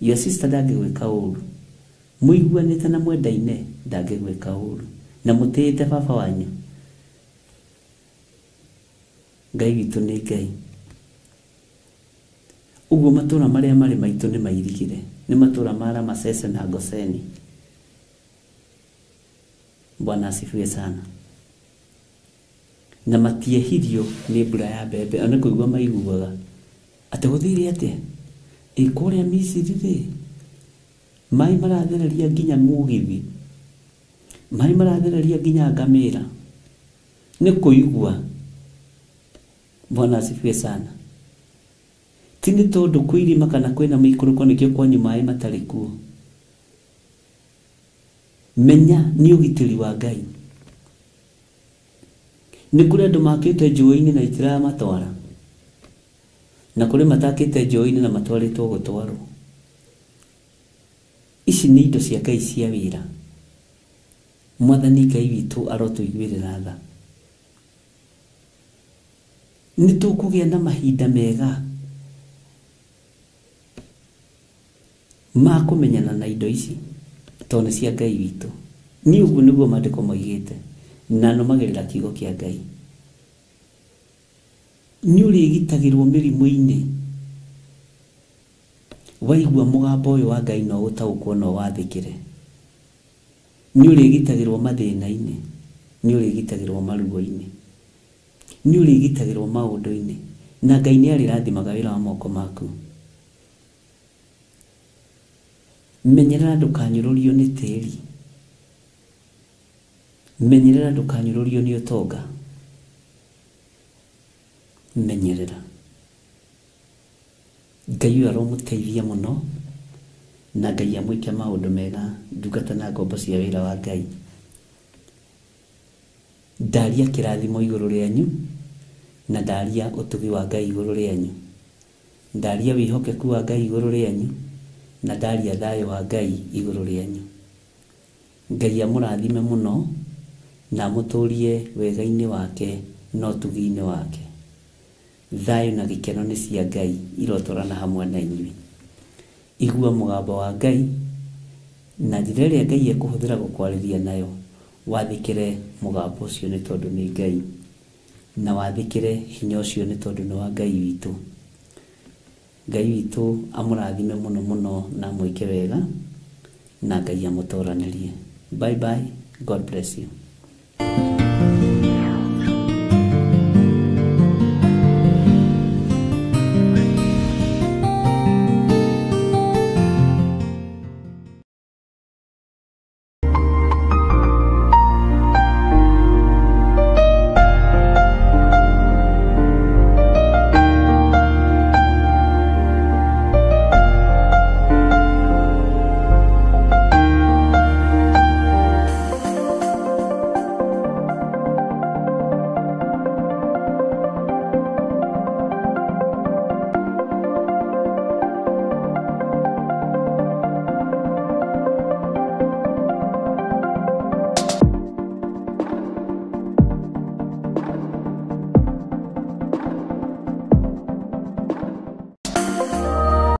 your sister ndangĩgwĩka ũũru, mũiguanĩte na mwendaine ndangĩgwĩka ũũru na mũtĩĩte baba wanyu. Ngai witũ nĩ Ngai. Uguo matũũra marĩa marĩ maitũ nĩ mairigire nĩ matũũra ma Ramasese na Goseni. Bwana asifiwe sana. Na matiehirio nĩ mbura ya mbembe ona kũigua maiguaga atĩ gũthire atĩa kũrĩa Misiri rĩ maĩ marathereria nginya mũgithi, maĩ marathereria nginya ngamĩra nĩ kũigua. Bwana asifiwe sana. Ti nĩ tondũ kwĩrima kana kwĩna mĩikũrũko nĩkĩo kwanyu maĩ matarĩ kuo. Menya nĩ ũgitĩri wa Ngai. Nĩ kũrĩ andũ makĩte njũĩ-inĩ na itiramatwara na kũrĩ matakĩte njũĩ-inĩ na matwarĩtwo gũtwarwo. Ici nĩ indo cia Ngai cia wĩra. Mwathani Ngai witũ arotũiguĩrĩra tha. Nĩ tũkũgĩa na mahinda mega ma kũmenyana na indo ici tondũ nĩ cia Ngai witũ. Nĩ ũguo nĩguo maandĩko moigĩte na nũmagĩrĩra kiugo kĩa Ngai. Nĩ ũrĩgitagĩrwo mĩrimũ-inĩ waigua mũgambo ũyũ wa Ngai no ũtaũkwo no wathĩkĩre. Nĩ ũrĩgitagĩrwo mathĩna-inĩ, nĩ ũrĩgitagĩrwo maruo-inĩ, nĩ ũrĩgitagĩrwo maũndũ-inĩ na Ngai nĩ arĩrathimaga wĩra wa moko maku. Menyerera ndũkanyũrũrio nĩ tĩri, menyerera ndũkanyũrũrio nĩ ũtonga, menyerera. Ngai ũyũ aromũteithia mũno na Ngai amwĩke maũndũ mega ndungata na ngombo cia wĩra wa Ngai. Ndaria kĩrathimo igũrũ rĩanyu na ndaria ũtugi wa Ngai igũrũ rĩanyu, ndaria wĩhokeku wa Ngai igũrũ rĩanyu na ndaria thayũ wa Ngai igũrũ rĩanyu. Ngai amũrathime mũno na mũtũrie wega-inĩ wake no tugi-inĩ wake. Thayũ na gĩkeno nĩ cia Ngai irotũrana hamwe na inyuĩ. Igua mũgambo wa Ngai na njĩra ĩrĩa Ngai ekũhũthĩra gũkwarĩria nayo. Wathĩkĩre mũgambo ũcio nĩ tondũ nĩ Ngai, na wathĩkĩre hinya ũcio nĩ tondũ nĩ wa Ngai witũ. Ngai witũ amũrathime mũno mũno na mwĩke wega, na Ngai amũtoranĩrie. Bye bye. God bless you.